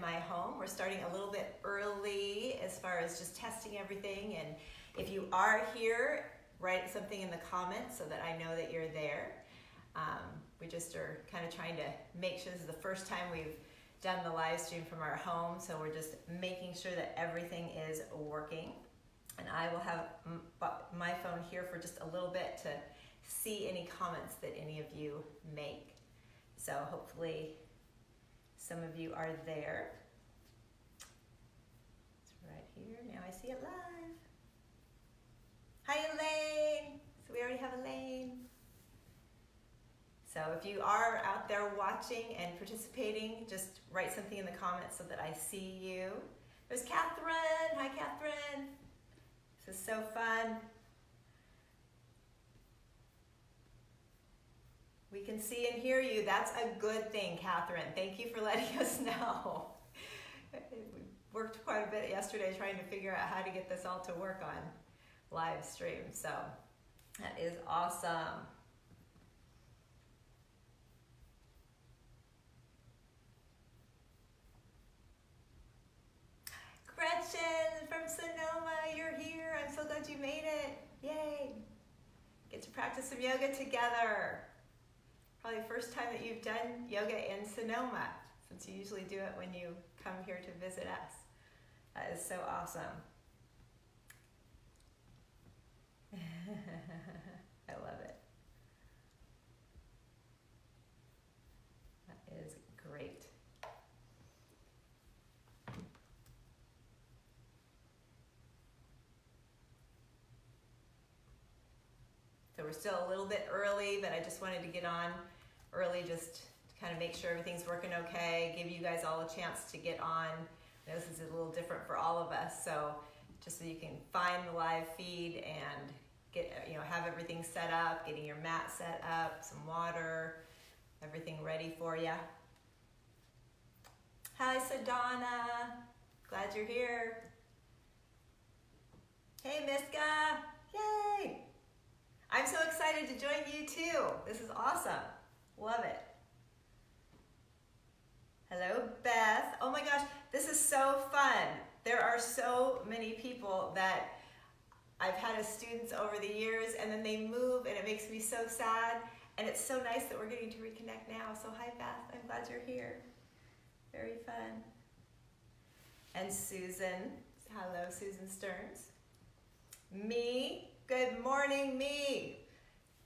my home. We're starting a little bit early as far as just testing everything. And if you are here, write something in the comments so that I know that you're there. We just are kind of trying to make sure this is the first time we've done the live stream from our home, so we're just making sure that everything is working. And I will have my phone here for just a little bit to see any comments that any of you make. So hopefully some of you are there. It's right here. Now I see it live. Hi, Elaine. So we already have Elaine. So if you are out there watching and participating, just write something in the comments so that I see you. There's Catherine. Hi, Catherine. This is so fun. We can see and hear you. That's a good thing, Catherine. Thank you for letting us know. We worked quite a bit yesterday trying to figure out how to get this all to work on live stream. So that is awesome. Gretchen from Sonoma, you're here. I'm so glad you made it. Yay. Get to practice some yoga together. Probably the first time that you've done yoga in Sonoma, since you usually do it when you come here to visit us. That is so awesome. I love it. That is great. So we're still a little bit early, but I just wanted to get on early just to kind of make sure everything's working okay, give you guys all a chance to get on. I know this is a little different for all of us, so just so you can find the live feed and get, have everything set up, getting your mat set up, some water, everything ready for you. Hi, Sadonna. Glad you're here. Hey, Miska. Yay! I'm so excited to join you too. This is awesome. Love it. Hello, Beth. Oh my gosh, this is so fun. There are so many people that I've had as students over the years, and then they move and it makes me so sad. And it's so nice that we're getting to reconnect now. So hi, Beth. I'm glad you're here. Very fun. And Susan. Hello, Susan Stearns. Me. Good morning, Me.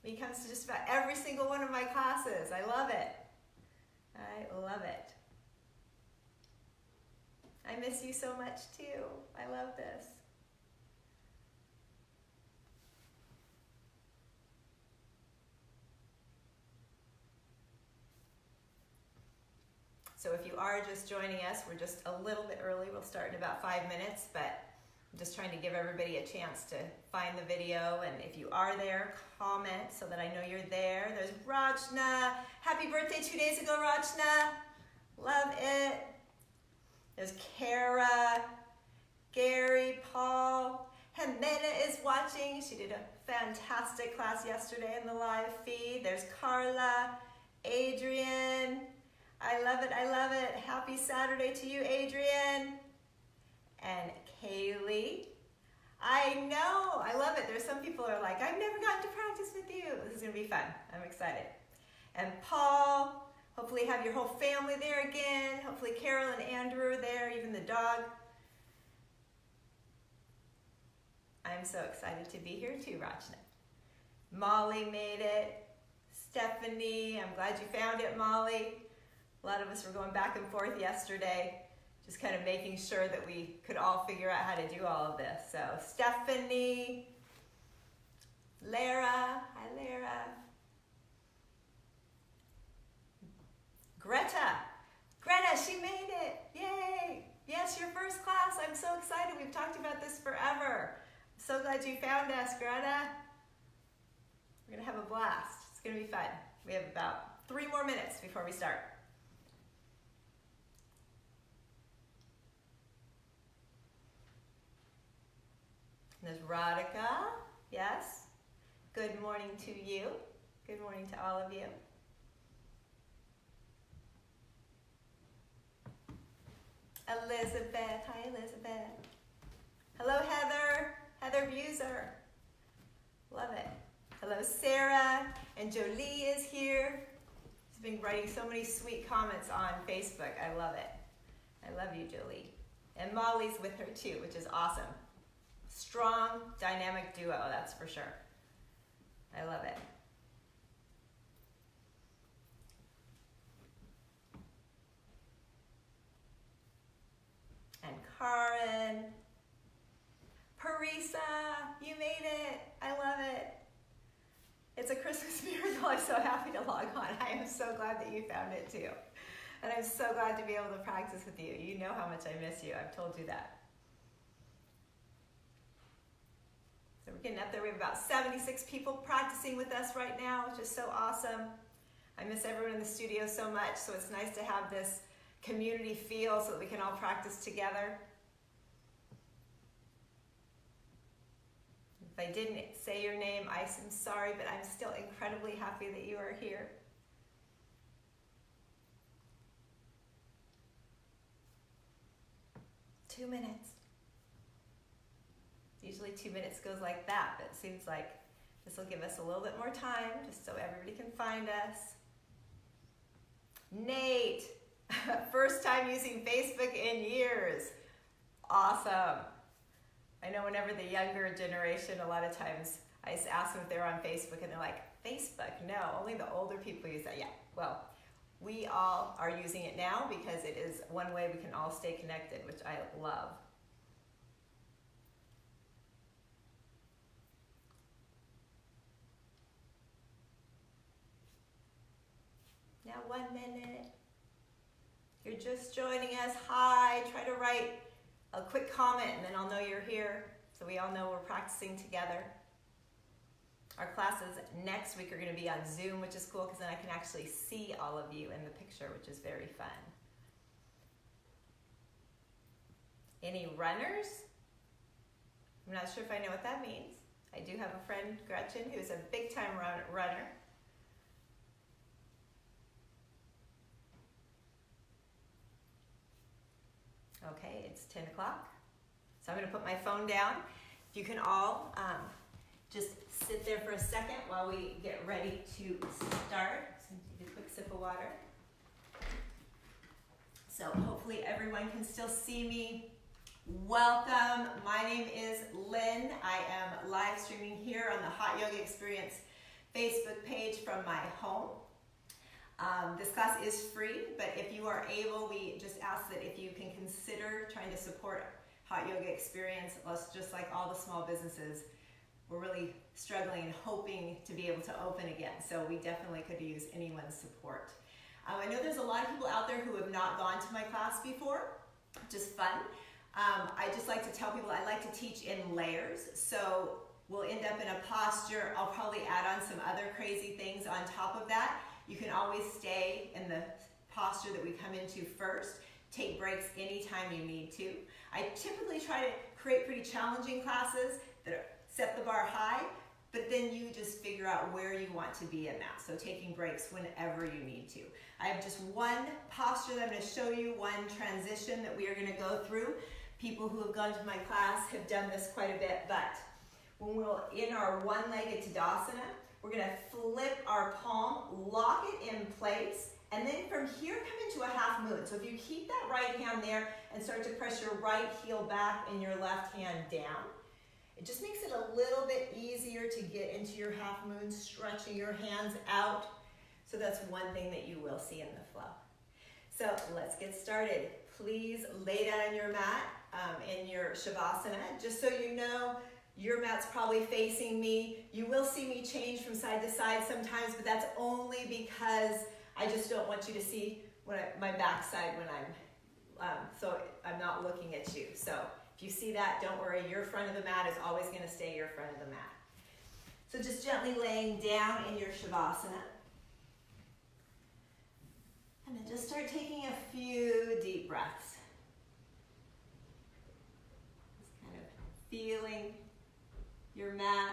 Me comes to just about every single one of my classes. I love it. I love it. I miss you so much too. I love this. So if you are just joining us, we're just a little bit early. We'll start in about 5 minutes, but I'm just trying to give everybody a chance to find the video, and if you are there, comment so that I know you're there. There's Rachna. Happy birthday 2 days ago, Rachna. Love it. There's Kara, Gary, Paul. Jimena is watching. She did a fantastic class yesterday in the live feed. There's Carla, Adrian. I love it, I love it. Happy Saturday to you, Adrian. And Kaylee. I know, I love it. There's some people who are like, I've never gotten to practice with you. This is gonna be fun, I'm excited. And Paul, hopefully have your whole family there again. Hopefully Carol and Andrew are there, even the dog. I'm so excited to be here too, Rachna. Molly made it. Stephanie, I'm glad you found it, Molly. A lot of us were going back and forth yesterday, just kind of making sure that we could all figure out how to do all of this. So Stephanie, Lara, hi Lara. Greta, she made it, yay. Yes, your first class, I'm so excited. We've talked about this forever. I'm so glad you found us, Greta. We're gonna have a blast. It's gonna be fun. We have about 3 more minutes before we start. There's Radhika, yes. Good morning to you. Good morning to all of you. Elizabeth. Hi, Elizabeth. Hello, Heather. Heather Buser. Love it. Hello, Sarah. And Jolie is here. She's been writing so many sweet comments on Facebook. I love it. I love you, Jolie. And Molly's with her too, which is awesome. Strong, dynamic duo, that's for sure. I love it. And Karen. Parisa, you made it. I love it. It's a Christmas miracle. I'm so happy to log on. I am so glad that you found it too. And I'm so glad to be able to practice with you. You know how much I miss you. I've told you that. So we're getting up there. We have about 76 people practicing with us right now, which is so awesome. I miss everyone in the studio so much, so it's nice to have this community feel so that we can all practice together. If I didn't say your name, I'm sorry, but I'm still incredibly happy that you are here. Two minutes. Usually 2 minutes goes like that, but it seems like this will give us a little bit more time just so everybody can find us. Nate, first time using Facebook in years. Awesome. I know whenever the younger generation, a lot of times I ask them if they're on Facebook and they're like, Facebook? No, only the older people use that. Yeah, well, we all are using it now because it is one way we can all stay connected, which I love. Now 1 minute. You're just joining us. Hi, try to write a quick comment and then I'll know you're here so we all know we're practicing together. Our classes next week are going to be on Zoom, which is cool because then I can actually see all of you in the picture, which is very fun. Any runners? I'm not sure if I know what that means. I do have a friend, Gretchen, who's a big time runner. Okay, it's 10 o'clock. So I'm going to put my phone down. If you can all just sit there for a second while we get ready to start. So take a quick sip of water. So hopefully everyone can still see me. Welcome. My name is Lynn. I am live streaming here on the Hot Yoga Experience Facebook page from my home. This class is free, but if you are able, we just ask that if you can consider trying to support Hot Yoga Experience, just like all the small businesses, we're really struggling and hoping to be able to open again. So we definitely could use anyone's support. I know there's a lot of people out there who have not gone to my class before, which is fun. I just like to tell people I like to teach in layers. So we'll end up in a posture. I'll probably add on some other crazy things on top of that. You can always stay in the posture that we come into first. Take breaks anytime you need to. I typically try to create pretty challenging classes that set the bar high, but then you just figure out where you want to be in that. So taking breaks whenever you need to. I have just one posture that I'm going to show you, one transition that we are going to go through. People who have gone to my class have done this quite a bit, but when we're in our one-legged Tadasana, we're going to flip our palm, lock it in place, and then from here come into a half moon. So if you keep that right hand there and start to press your right heel back and your left hand down, it just makes it a little bit easier to get into your half moon, stretching your hands out. So that's one thing that you will see in the flow. So let's get started. Please lay down on your mat in your Shavasana. Just so you know, your mat's probably facing me. You will see me change from side to side sometimes, but that's only because I just don't want you to see my backside when so I'm not looking at you. So if you see that, don't worry, your front of the mat is always going to stay your front of the mat. So just gently laying down in your Shavasana. And then just start taking a few deep breaths. Just kind of feeling your mat,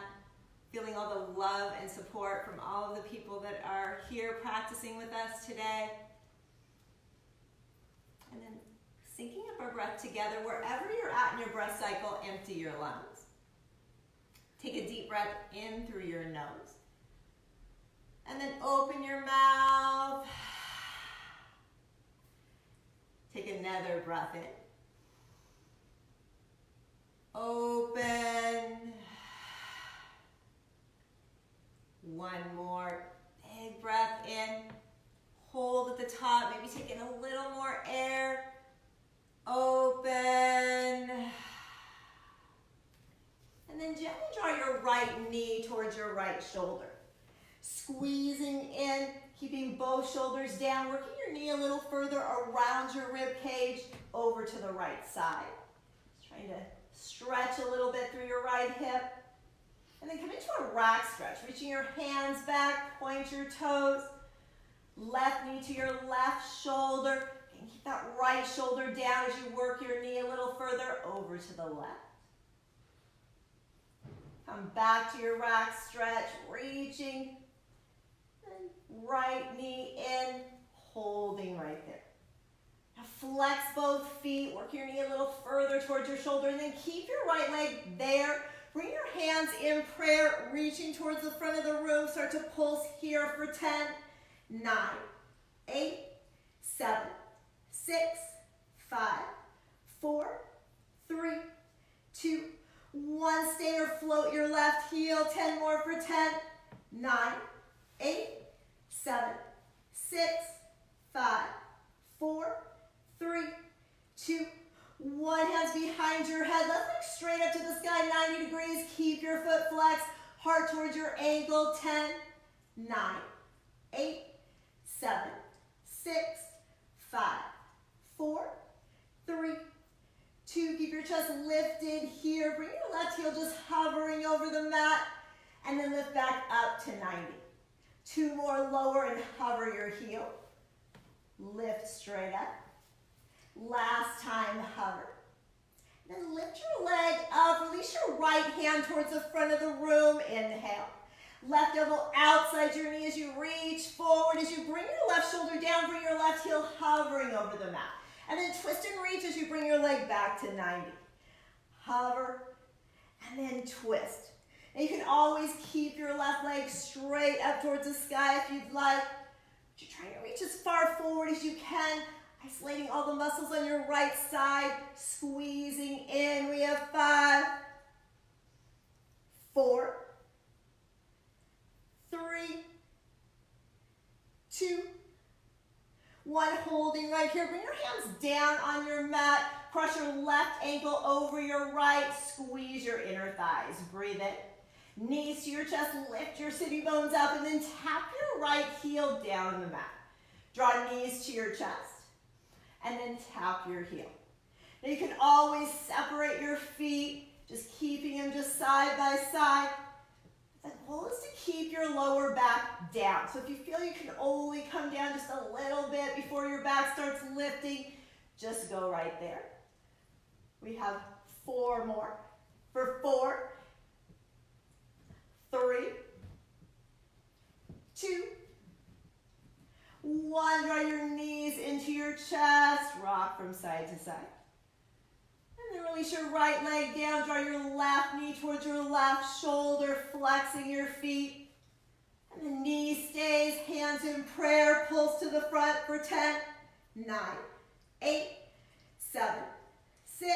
feeling all the love and support from all of the people that are here practicing with us today. And then syncing up more breath together. Wherever you're at in your breath cycle, empty your lungs. Take a deep breath in through your nose. And then open your mouth. Take another breath in. Open. One more big breath in. Hold at the top, maybe take in a little more air. Open. And then gently draw your right knee towards your right shoulder. Squeezing in, keeping both shoulders down, working your knee a little further around your rib cage over to the right side. Just trying to stretch a little bit through your right hip. And then come into a rack stretch, reaching your hands back, point your toes. Left knee to your left shoulder. And keep that right shoulder down as you work your knee a little further over to the left. Come back to your rack stretch, reaching. And right knee in, holding right there. Now flex both feet, work your knee a little further towards your shoulder, and then keep your right leg there. Bring your hands in prayer, reaching towards the front of the room. Start to pulse here for 10, 9, 8, 7, 6, 5, 4, 3, 2, 1. Stay or float your left heel. 10 more for 10, 9, 8, 7, 6, 5, 4, 3, 2, 1. Hands behind your head. Left leg straight up to the sky, 90 degrees. Keep your foot flexed. Heart towards your ankle. 10, 9, 8, 7, 6, 5, 4, 3, 2. Keep your chest lifted here. Bring your left heel just hovering over the mat. And then lift back up to 90. 2 more, lower and hover your heel. Lift straight up. Last time, hover. Then lift your leg up. Release your right hand towards the front of the room. Inhale. Left elbow outside your knee as you reach forward. As you bring your left shoulder down, bring your left heel hovering over the mat. And then twist and reach as you bring your leg back to 90. Hover, and then twist. And you can always keep your left leg straight up towards the sky if you'd like. But you're trying to reach as far forward as you can, isolating all the muscles on your right side, squeezing in. We have 5, 4, 3, 2, 1. Holding right here. Bring your hands down on your mat. Cross your left ankle over your right. Squeeze your inner thighs. Breathe in. Knees to your chest. Lift your sitting bones up and then tap your right heel down in the mat. Draw knees to your chest and then tap your heel. Now you can always separate your feet, just keeping them just side by side. The goal is to keep your lower back down. So if you feel you can only come down just a little bit before your back starts lifting, just go right there. We have 4 more. For 4, 3, 2, 1. Draw your knees into your chest. Rock from side to side. And then release your right leg down. Draw your left knee towards your left shoulder, flexing your feet. And the knee stays, hands in prayer. Pulse to the front for 10, 9, 8, 7, 6,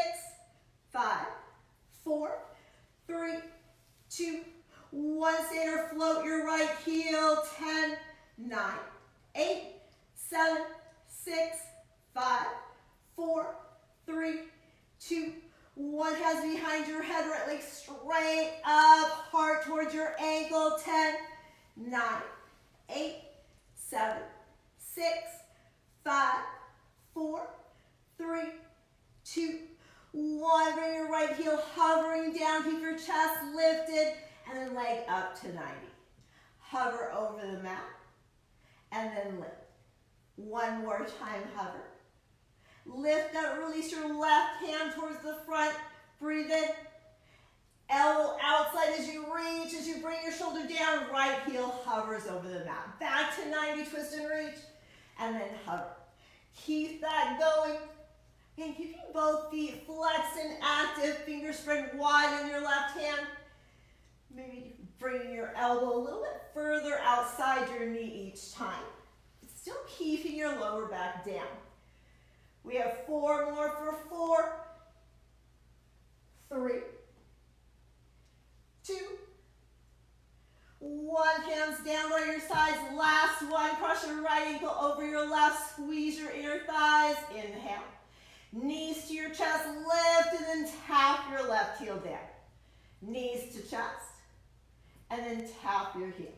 5, 4, 3, 2, 1. Stay or float your right heel. 10, 9, 8, 7, 6, 5, 4, 3, 2, 1. Hands behind your head, right leg straight up, heart towards your ankle. 10, 9, 8, 7, 6, 5, 4, 3, 2, 1. Bring your right heel hovering down, keep your chest lifted, and then leg up to 90. Hover over the mat, and then lift. 1 more time, hover. Lift up, release your left hand towards the front. Breathe in. Elbow outside as you reach. As you bring your shoulder down, right heel hovers over the mat. Back to 90, twist and reach. And then hover. Keep that going. Again, keeping both feet flexed and active, fingers spread wide in your left hand. Maybe bringing your elbow a little bit further outside your knee each time. Still keeping your lower back down. We have 4 more for 4, 3, 2, 1. Hands down by your sides. Last one. Cross your right ankle over your left. Squeeze your inner thighs. Inhale. Knees to your chest. Lift and then tap your left heel down. Knees to chest. And then tap your heel.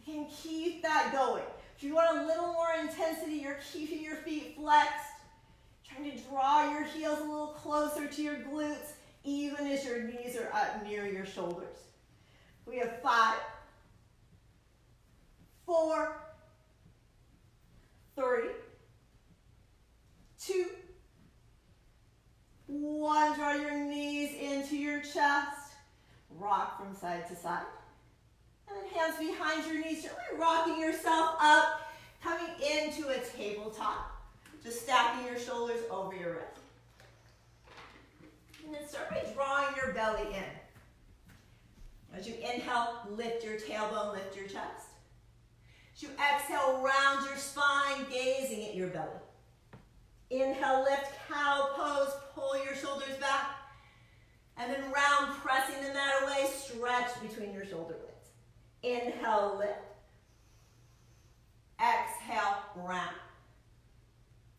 Again, keep that going. If you want a little more intensity, you're keeping your feet flexed. Trying to draw your heels a little closer to your glutes, even as your knees are up near your shoulders. We have 5, 4, 3, 2, 1. Draw your knees into your chest. Rock from side to side. And then hands behind your knees, gently rocking yourself up, coming into a tabletop. Just stacking your shoulders over your wrist. And then start by drawing your belly in. As you inhale, lift your tailbone, lift your chest. As you exhale, round your spine, gazing at your belly. Inhale, lift, cow pose, pull your shoulders back. And then round, pressing the mat away, stretch between your shoulder blades. Inhale, lift. Exhale, round.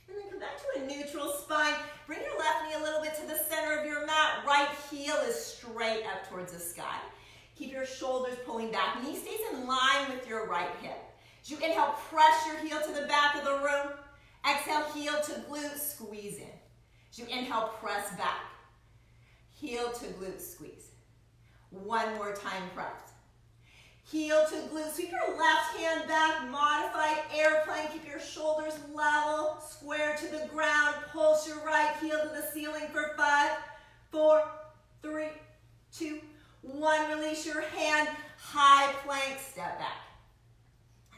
And then come back to a neutral spine. Bring your left knee a little bit to the center of your mat. Right heel is straight up towards the sky. Keep your shoulders pulling back. Knee stays in line with your right hip. As you inhale, press your heel to the back of the room. Exhale, heel to glute, squeeze in. As you inhale, press back. Heel to glute, squeeze. One more time, press. Heel to glute. Sweep your left hand back, modified airplane. Keep your shoulders level, square to the ground. Pulse your right heel to the ceiling for 5, 4, 3, 2, 1. Release your hand, high plank, step back.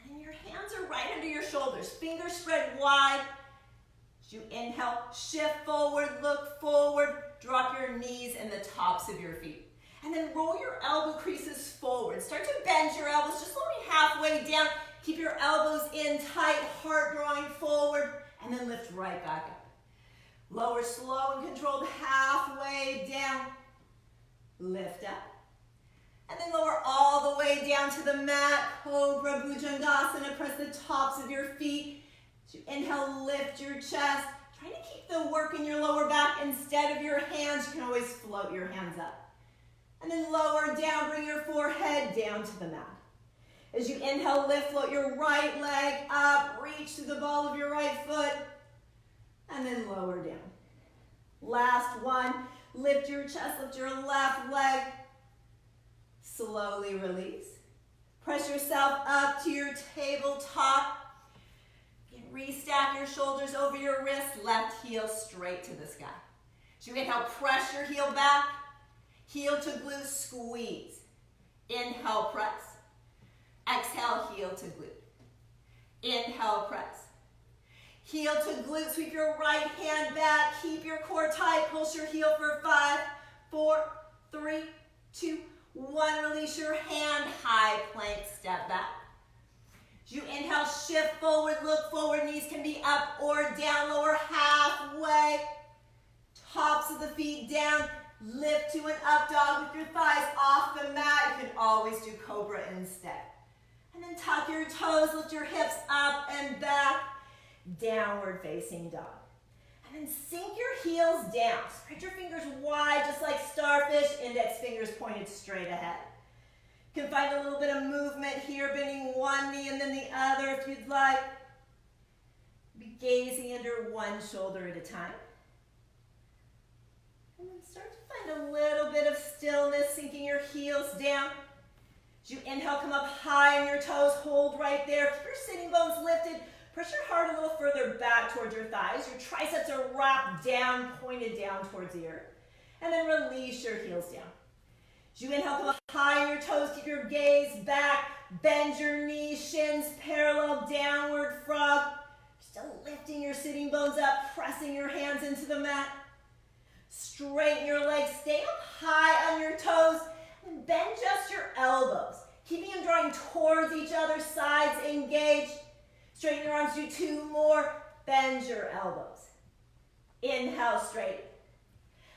And then your hands are right under your shoulders. Fingers spread wide. As you inhale, shift forward, look forward. Drop your knees and the tops of your feet. And then roll your elbow creases forward. Start to bend your elbows, just only halfway down. Keep your elbows in tight, heart drawing forward, and then lift right back up. Lower slow and controlled halfway down. Lift up. And then lower all the way down to the mat. Cobra Bhujangasana. Press the tops of your feet. As you inhale, lift your chest. Trying to keep the work in your lower back instead of your hands. You can always float your hands up. And then lower down, bring your forehead down to the mat. As you inhale, lift, float your right leg up, reach to the ball of your right foot, and then lower down. Last one, lift your chest, lift your left leg, slowly release. Press yourself up to your tabletop. Restack your shoulders over your wrist, left heel straight to the sky. As you inhale, press your heel back. Heel to glute, squeeze. Inhale, press. Exhale, heel to glute. Inhale, press. Heel to glute, sweep your right hand back. Keep your core tight. Pulse your heel for 5, 4, 3, 2, 1. Release your hand, high plank, step back. As you inhale, shift forward, look forward. Knees can be up or down. Lower halfway. Tops of the feet down. Lift to an up dog with your thighs off the mat. You can always do cobra instead. And then tuck your toes, lift your hips up and back. Downward facing dog. And then sink your heels down. Spread your fingers wide, just like starfish. Index fingers pointed straight ahead. You can find a little bit of movement here, bending one knee and then the other if you'd like. Be gazing under one shoulder at a time. And then start to find a little bit of stillness, sinking your heels down. As you inhale, come up high on your toes, hold right there. Keep your sitting bones lifted. Press your heart a little further back towards your thighs. Your triceps are wrapped down, pointed down towards the earth. And then release your heels down. As you inhale, come up high on your toes, keep your gaze back. Bend your knees, shins parallel, downward frog. Just Still lifting your sitting bones up, pressing your hands into the mat. Straighten your legs, stay up high on your toes, and bend just your elbows. Keeping them drawing towards each other, sides engaged. Straighten your arms, do 2 more. Bend your elbows. Inhale, straight.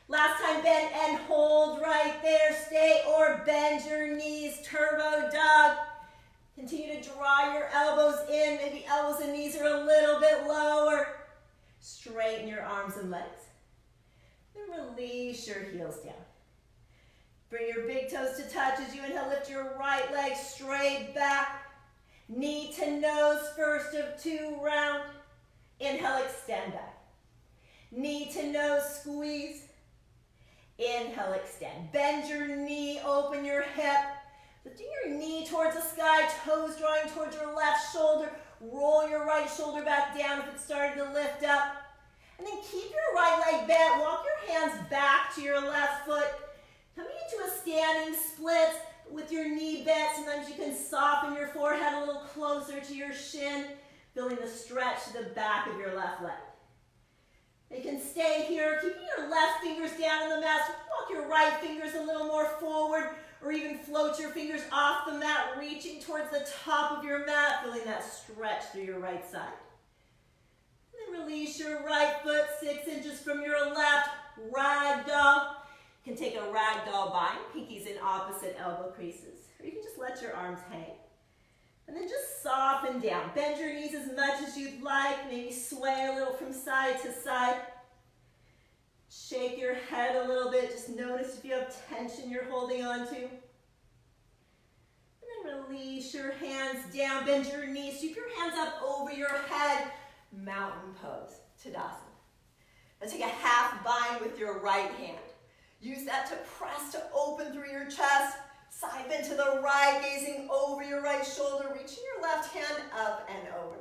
Last time, bend and hold right there. Stay or bend your knees, turbo dog. Continue to draw your elbows in. Maybe elbows and knees are a little bit lower. Straighten your arms and legs. Then release your heels down. Bring your big toes to touch as you inhale. Lift your right leg straight back. Knee to nose, first of 2 round. Inhale, extend back. Knee to nose, squeeze. Inhale, extend. Bend your knee, open your hip. Lifting your knee towards the sky, toes drawing towards your left shoulder. Roll your right shoulder back down if it's starting to lift up. And then keep your right leg bent. Walk your hands back to your left foot. Coming into a standing split with your knee bent. Sometimes you can soften your forehead a little closer to your shin, feeling the stretch to the back of your left leg. You can stay here, keeping your left fingers down on the mat. So walk your right fingers a little more forward, or even float your fingers off the mat, reaching towards the top of your mat, feeling that stretch through your right side. And then release your right foot 6 inches from your left, ragdoll. You can take a ragdoll bind, pinkies in opposite elbow creases, or you can just let your arms hang. And then just soften down. Bend your knees as much as you'd like. Maybe sway a little from side to side. Shake your head a little bit. Just notice if you have tension you're holding on to. And then release your hands down. Bend your knees. Sweep your hands up over your head. Mountain pose, Tadasana. Now take a half bind with your right hand. Use that to press to open through your chest. Side bend to the right, gazing over your right shoulder, reaching your left hand up and over.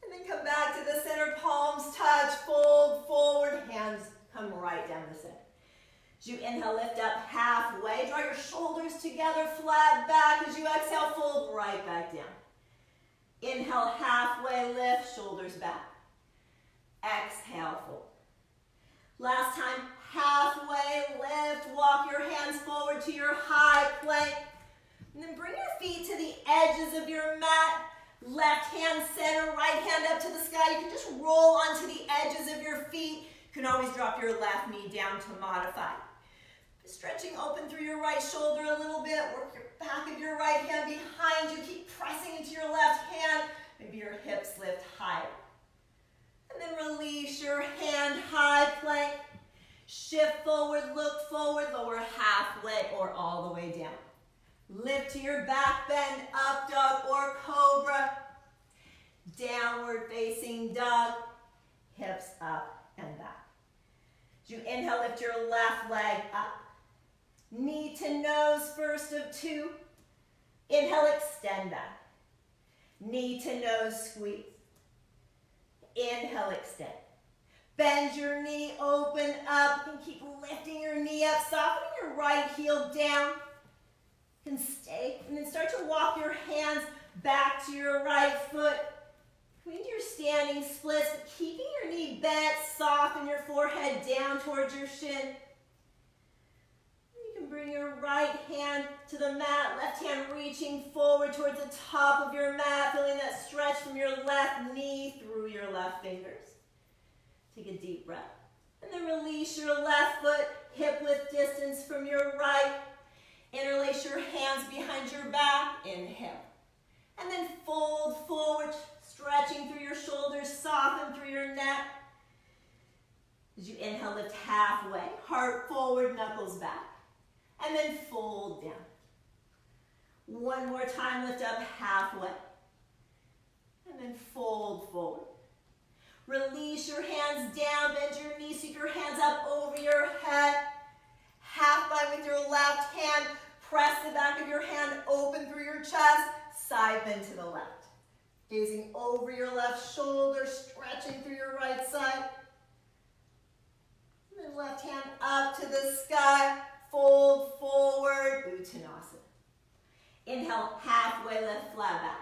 And then come back to the center, palms touch, fold forward, hands come right down the center. As you inhale, lift up halfway, draw your shoulders together, flat back. As you exhale, fold right back down. Inhale, halfway lift, shoulders back. Exhale, fold. Last time, halfway lift, walk your hands forward to your high plank. And then bring your feet to the edges of your mat. Left hand center, right hand up to the sky. You can just roll onto the edges of your feet. You can always drop your left knee down to modify. Stretching open through your right shoulder a little bit. Work your back of your right hand behind you. Keep pressing into your left hand. Maybe your hips lift higher. And then release your hand, high plank. Shift forward, look forward, lower halfway or all the way down. Lift to your back, bend, up dog or cobra. Downward facing dog, hips up and back. As you inhale, lift your left leg up. Knee to nose, first of 2. Inhale, extend back. Knee to nose, squeeze. Inhale, extend. Bend your knee, open up, and keep lifting your knee up, softening your right heel down. And stay, and then start to walk your hands back to your right foot. Into your standing splits, keeping your knee bent, soften your forehead down towards your shin. You can bring your right hand to the mat, left hand reaching forward towards the top of your mat, feeling that stretch from your left knee through your left fingers. Take a deep breath. And then release your left foot, hip width distance from your right. Interlace your hands behind your back, inhale. And then fold forward, stretching through your shoulders, soften through your neck. As you inhale, lift halfway, heart forward, knuckles back. And then fold down. One more time, lift up halfway. And then fold forward. Release your hands down, bend your knees, sweep your hands up over your head. Half bind with your left hand. Press the back of your hand open through your chest. Side bend to the left. Gazing over your left shoulder, stretching through your right side. And then left hand up to the sky. Fold forward, Uttanasana. Inhale, halfway lift, flat back.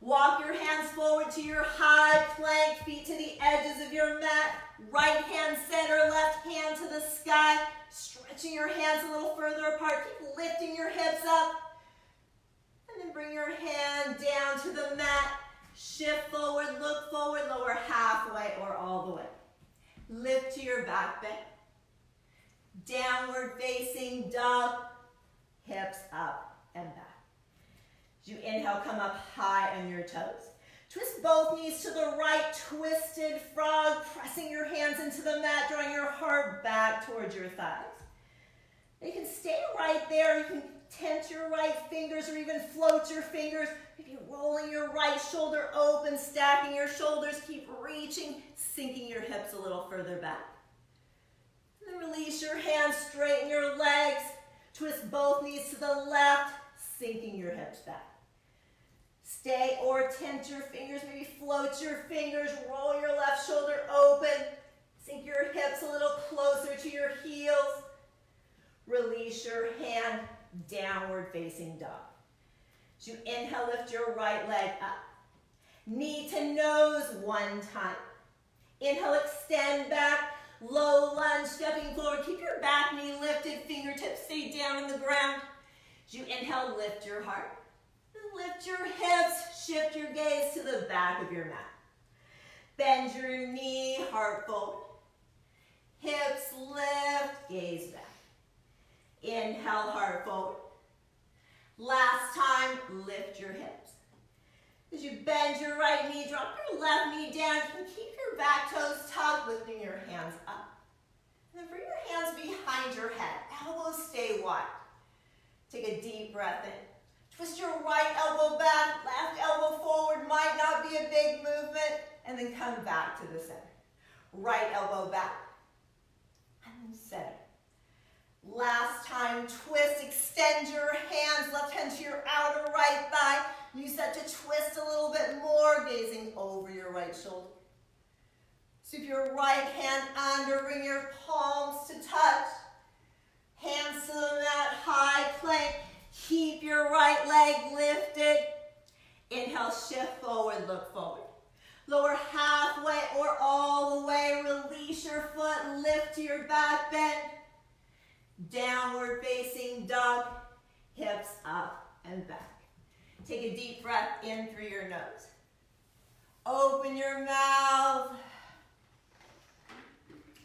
Walk your hands forward to your high plank, feet to the edges of your mat. Right hand center, left hand to the sky. Stretching your hands a little further apart. Keep lifting your hips up. And then bring your hand down to the mat. Shift forward, look forward, lower halfway or all the way. Lift to your back bend. Downward facing dog. Hips up and back. As you inhale, come up high on your toes. Twist both knees to the right, twisted frog, pressing your hands into the mat, drawing your heart back towards your thighs. You can stay right there. You can tent your right fingers or even float your fingers. Maybe rolling your right shoulder open, stacking your shoulders. Keep reaching, sinking your hips a little further back. And then release your hands, straighten your legs. Twist both knees to the left, sinking your hips back. Stay or tent your fingers, maybe float your fingers, roll your left shoulder open, sink your hips a little closer to your heels. Release your hand, downward facing dog. As you inhale, lift your right leg up. Knee to nose one time. Inhale, extend back, low lunge, stepping forward. Keep your back knee lifted, fingertips stay down on the ground. As you inhale, lift your heart. Lift your hips, shift your gaze to the back of your mat. Bend your knee, heart forward. Hips lift, gaze back. Inhale, heart forward. Last time, lift your hips. As you bend your right knee, drop your left knee down. You can keep your back toes tucked, lifting your hands up. And then bring your hands behind your head. Elbows stay wide. Take a deep breath in. Twist your right elbow back, left elbow forward. Might not be a big movement. And then come back to the center. Right elbow back. And then center. Last time, twist, extend your hands, left hand to your outer right thigh. Use that to twist a little bit more, gazing over your right shoulder. Sweep your right hand under, bring your palms to touch. Hands to the mat, high plank. Keep your right leg lifted. Inhale, shift forward, look forward. Lower halfway or all the way. Release your foot, lift to your back bend. Downward facing dog, hips up and back. Take a deep breath in through your nose. Open your mouth.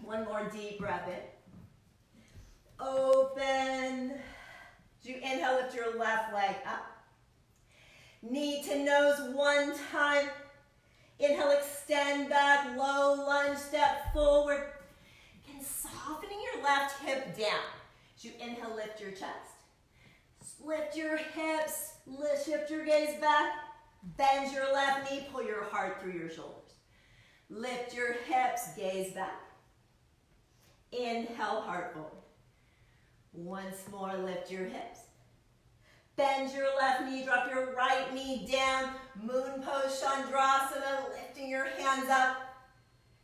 One more deep breath in. Open. As you inhale, lift your left leg up. Knee to nose one time. Inhale, extend back, low lunge, step forward. And softening your left hip down. As you inhale, lift your chest. Lift your hips, shift your gaze back. Bend your left knee, pull your heart through your shoulders. Lift your hips, gaze back. Inhale, heart forward. Once more, lift your hips. Bend your left knee, drop your right knee down. Moon pose, Chandrasana, lifting your hands up.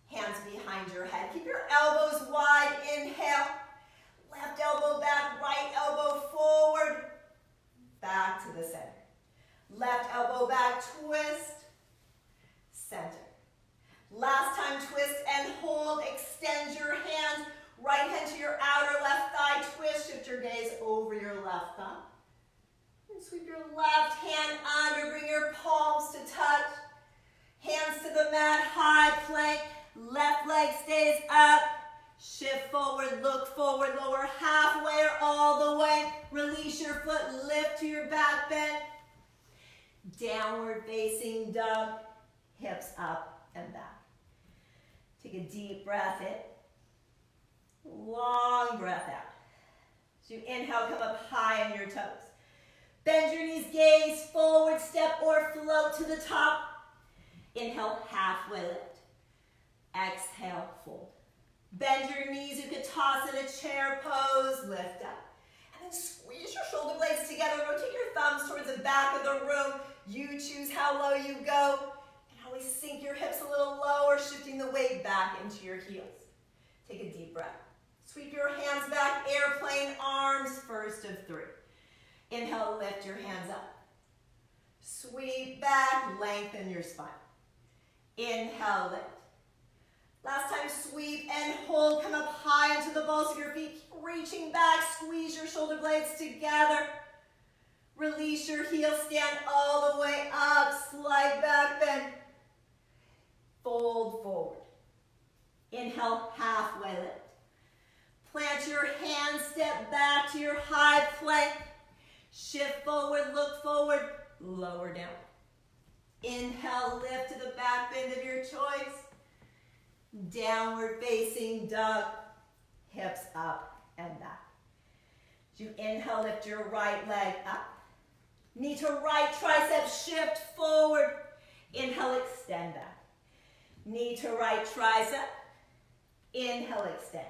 Hands behind your head. Keep your elbows wide, inhale. Left elbow back, right elbow forward. Back to the center. Left elbow back, twist. Center. Last time, twist and hold. Extend your hands. Right hand to your outer left thigh. Twist, shift your gaze over your left thigh. And sweep your left hand under. Bring your palms to touch. Hands to the mat, high plank. Left leg stays up. Shift forward, look forward, lower halfway or all the way. Release your foot, lift to your back bend. Downward facing dog, hips up and back. Take a deep breath in. Long breath out. As you inhale, come up high on your toes. Bend your knees, gaze forward, step or float to the top. Inhale, halfway lift. Exhale, fold. Bend your knees, you could toss in a chair pose, lift up. And then squeeze your shoulder blades together, rotate your thumbs towards the back of the room. You choose how low you go. And always sink your hips a little lower, shifting the weight back into your heels. Take a deep breath. Sweep your hands back, airplane arms, first of three. Inhale, lift your hands up. Sweep back, lengthen your spine. Inhale, lift. Last time, sweep and hold. Come up high into the balls of your feet. Keep reaching back, squeeze your shoulder blades together. Release your heels, stand all the way up, slide back, bend. Fold forward. Inhale, halfway lift. Plant your hands, step back to your high plank. Shift forward, look forward, lower down. Inhale, lift to the back bend of your choice. Downward facing dog, hips up and back. As you inhale, lift your right leg up. Knee to right, tricep shift forward. Inhale, extend back. Knee to right, tricep. Inhale, extend.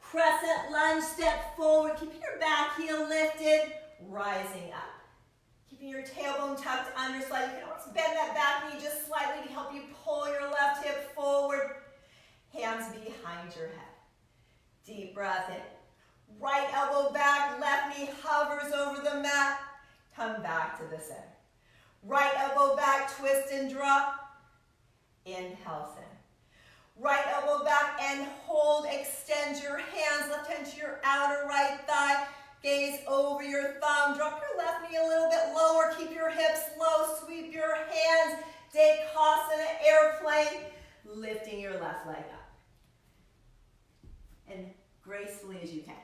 Crescent lunge, step forward. Keeping your back heel lifted, rising up. Keeping your tailbone tucked under slightly. You can always bend that back knee just slightly to help you pull your left hip forward. Hands behind your head. Deep breath in. Right elbow back, left knee hovers over the mat. Come back to the center. Right elbow back, twist and drop. Inhale, center. Right elbow back and hold. Extend your hands, left hand to your outer right thigh. Gaze over your thumb. Drop your left knee a little bit lower. Keep your hips low. Sweep your hands. Dekasana, airplane. Lifting your left leg up. And gracefully as you can.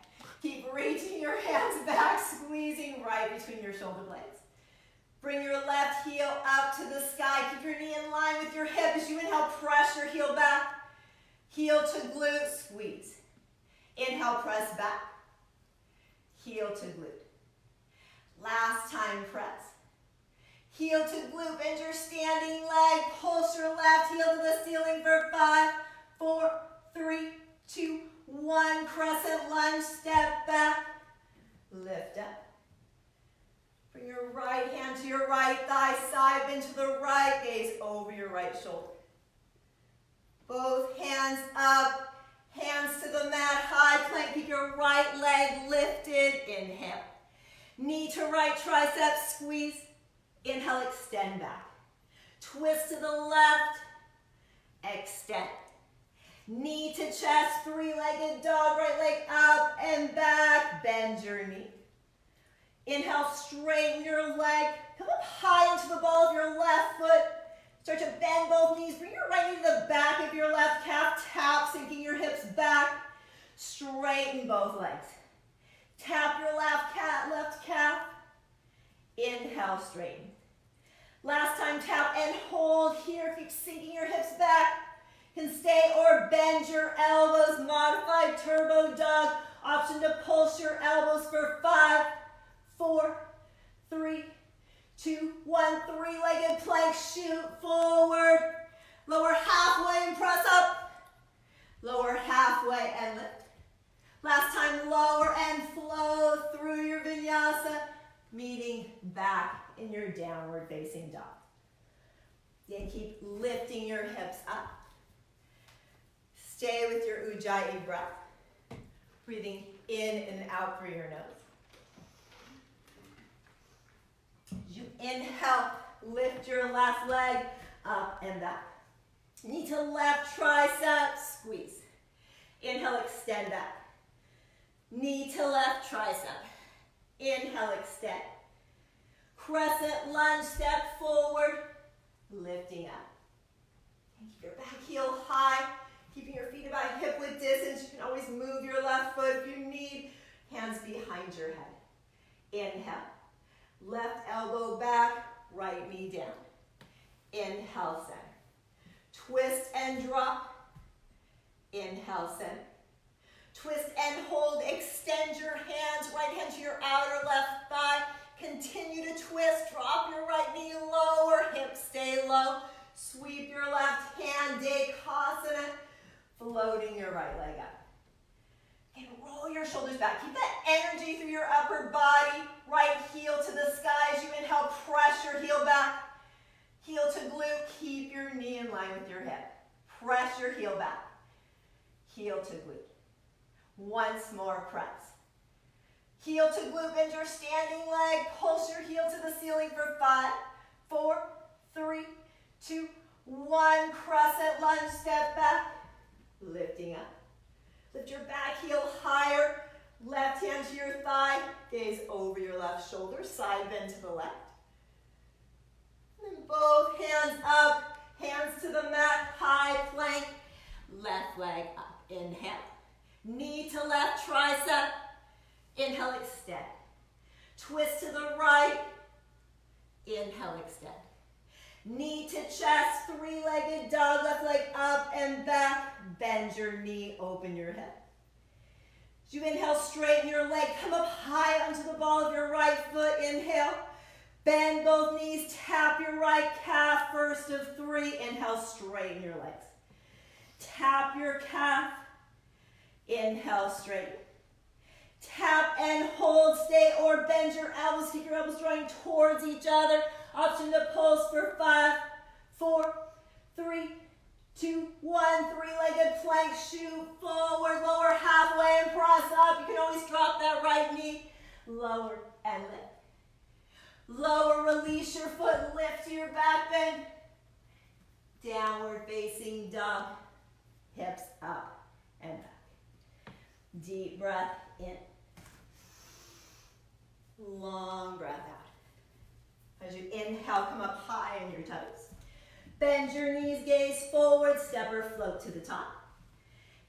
Keep reaching your hands back, squeezing right between your shoulder blades. Bring your left heel up to the sky. Keep your knee in line with your hip. As you inhale, press your heel back. Heel to glute, squeeze. Inhale, press back. Heel to glute. Last time, press. Heel to glute, bend your standing leg. Pulse your left heel to the ceiling for 5, 4, 3, 2, 1. Crescent lunge, step back. Lift up. Bring your right hand to your right thigh, side bend to the right, gaze over your right shoulder. Both hands up, hands to the mat, high plank. Keep your right leg lifted. Inhale. Knee to right tricep, squeeze. Inhale, extend back. Twist to the left, extend. Knee to chest, three-legged dog, right leg up and back. Bend your knee. Inhale, straighten your leg. Come up high into the ball of your left foot. Start to bend both knees. Bring your right knee to the back of your left calf. Tap, sinking your hips back. Straighten both legs. Tap your left calf. Inhale, straighten. Last time, tap and hold here. Keep sinking your hips back. Can stay or bend your elbows. Modified turbo dog. Option to pulse your elbows for 5, 4, 3, 2, 1. Three-legged plank, shoot forward. Lower halfway and press up. Lower halfway and lift. Last time, lower and flow through your vinyasa, meeting back in your downward facing dog. Then keep lifting your hips up. Stay with your Ujjayi breath. Breathing in and out through your nose. As you inhale, lift your left leg up and back. Knee to left tricep, squeeze. Inhale, extend back. Knee to left tricep. Inhale, extend. Crescent lunge, step forward, lifting up. And keep your back heel high, keeping your feet about hip width distance. You can always move your left foot if you need. Hands behind your head. Inhale. Left elbow back, right knee down. Inhale, center. Twist and drop. Inhale, center. Twist and hold. Extend your hands. Right hand to your outer left thigh. Continue to twist. Drop your right knee lower. Hips stay low. Sweep your left hand. Dekasana. Floating your right leg up. And roll your shoulders back. Keep that energy through your upper body. Right heel to the sky as you inhale. Press your heel back. Heel to glute. Keep your knee in line with your hip. Press your heel back. Heel to glute. Once more, press. Heel to glute, bend your standing leg. Pulse your heel to the ceiling for 5, 4, 3, 2, 1. Crescent lunge, step back. Lifting up. Lift your back heel higher. Left hand to your thigh. Gaze over your left shoulder. Side bend to the left. And then both hands up. Hands to the mat. High plank. Left leg up. Inhale. Knee to left tricep. Inhale, extend. Twist to the right. Inhale, extend. Knee to chest, three-legged dog, left leg up and back. Bend your knee, open your hip. As you inhale, straighten your leg, come up high onto the ball of your right foot. Inhale, bend both knees, tap your right calf, first of 3. Inhale, straighten your legs. Tap your calf. Inhale, straighten. Tap and hold, stay or bend your elbows. Keep your elbows drawing towards each other. Option to pulse for 5, 4, 3, 2, 1. Three-legged plank, shoot forward, lower halfway and press up. You can always drop that right knee. Lower and lift. Lower, release your foot, lift to your back bend. Downward facing dog. Hips up and back. Deep breath in. Long breath out. As you inhale, come up high on your toes. Bend your knees, gaze forward, step or float to the top.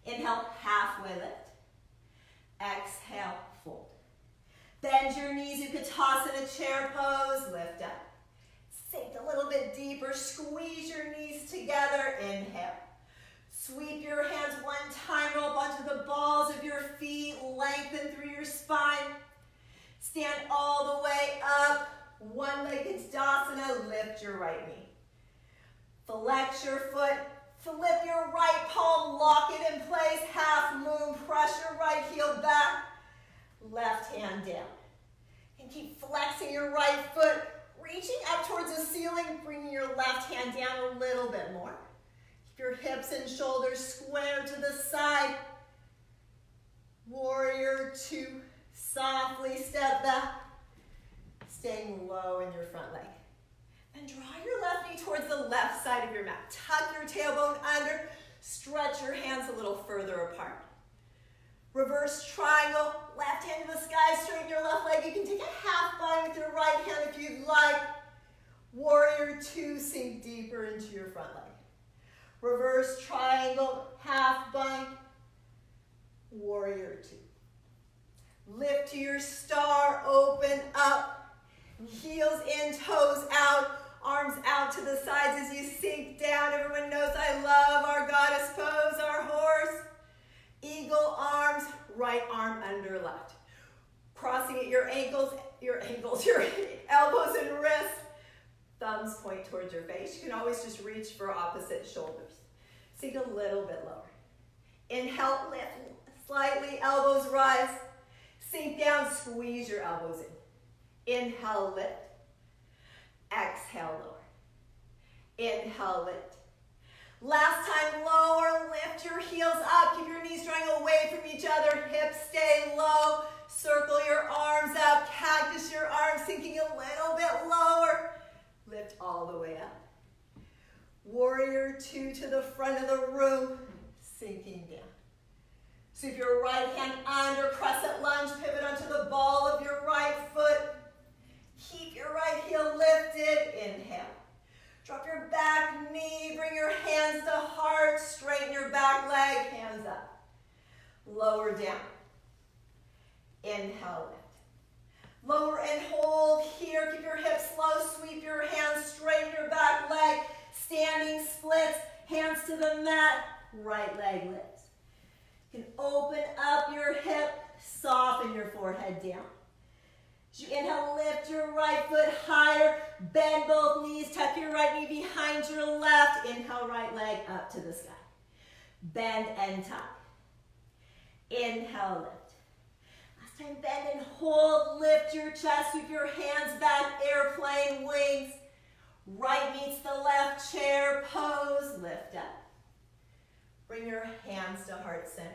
Inhale, halfway lift. Exhale, fold. Bend your knees, you could toss in a chair pose, lift up. Sink a little bit deeper, squeeze your knees together, inhale. Sweep your hands one time, roll up onto the balls of your feet, lengthen through your spine. Stand all the way up, one-legged Tadasana, lift your right knee. Flex your foot, flip your right palm, lock it in place, half moon, press your right heel back, left hand down. And keep flexing your right foot, reaching up towards the ceiling, bringing your left hand down a little bit more. Keep your hips and shoulders square to the side. Warrior 2, softly step back, staying low in your front leg. And draw your left knee towards the left side of your mat. Tuck your tailbone under, stretch your hands a little further apart. Reverse triangle, left hand to the sky, straighten your left leg. You can take a half bind with your right hand if you'd like. Warrior 2, sink deeper into your front leg. Reverse triangle, half bind. Warrior 2. Lift to your star, open up. Heels in, toes out, arms out to the sides as you sink down. Everyone knows I love our goddess pose, our horse. Eagle arms, right arm under left. Crossing at your elbows and wrists. Thumbs point towards your face. You can always just reach for opposite shoulders. Sink a little bit lower. Inhale, lift slightly, elbows rise. Sink down, squeeze your elbows in. Inhale, lift. Exhale, lower. Inhale, lift. Last time, lower, lift your heels up. Keep your knees drawing away from each other. Hips stay low. Circle your arms up. Cactus your arms, sinking a little bit lower. Lift all the way up. Warrior 2 to the front of the room, sinking down. Sweep your right hand under, crescent lunge, pivot onto the ball of your right foot. Keep your right heel lifted. Inhale. Drop your back knee, bring your hands to heart, straighten your back leg, hands up. Lower down. Inhale, lift. Lower and hold here. Keep your hips low, sweep your hands, straighten your back leg. Standing splits, hands to the mat, right leg lifts. You can open up your hip, soften your forehead down. As you inhale, lift your right foot higher, bend both knees, tuck your right knee behind your left. Inhale, right leg up to the sky. Bend and tuck. Inhale, lift. Last time, bend and hold, lift your chest, sweep your hands back, airplane wings. Right meets the left, chair pose, lift up. Bring your hands to heart center.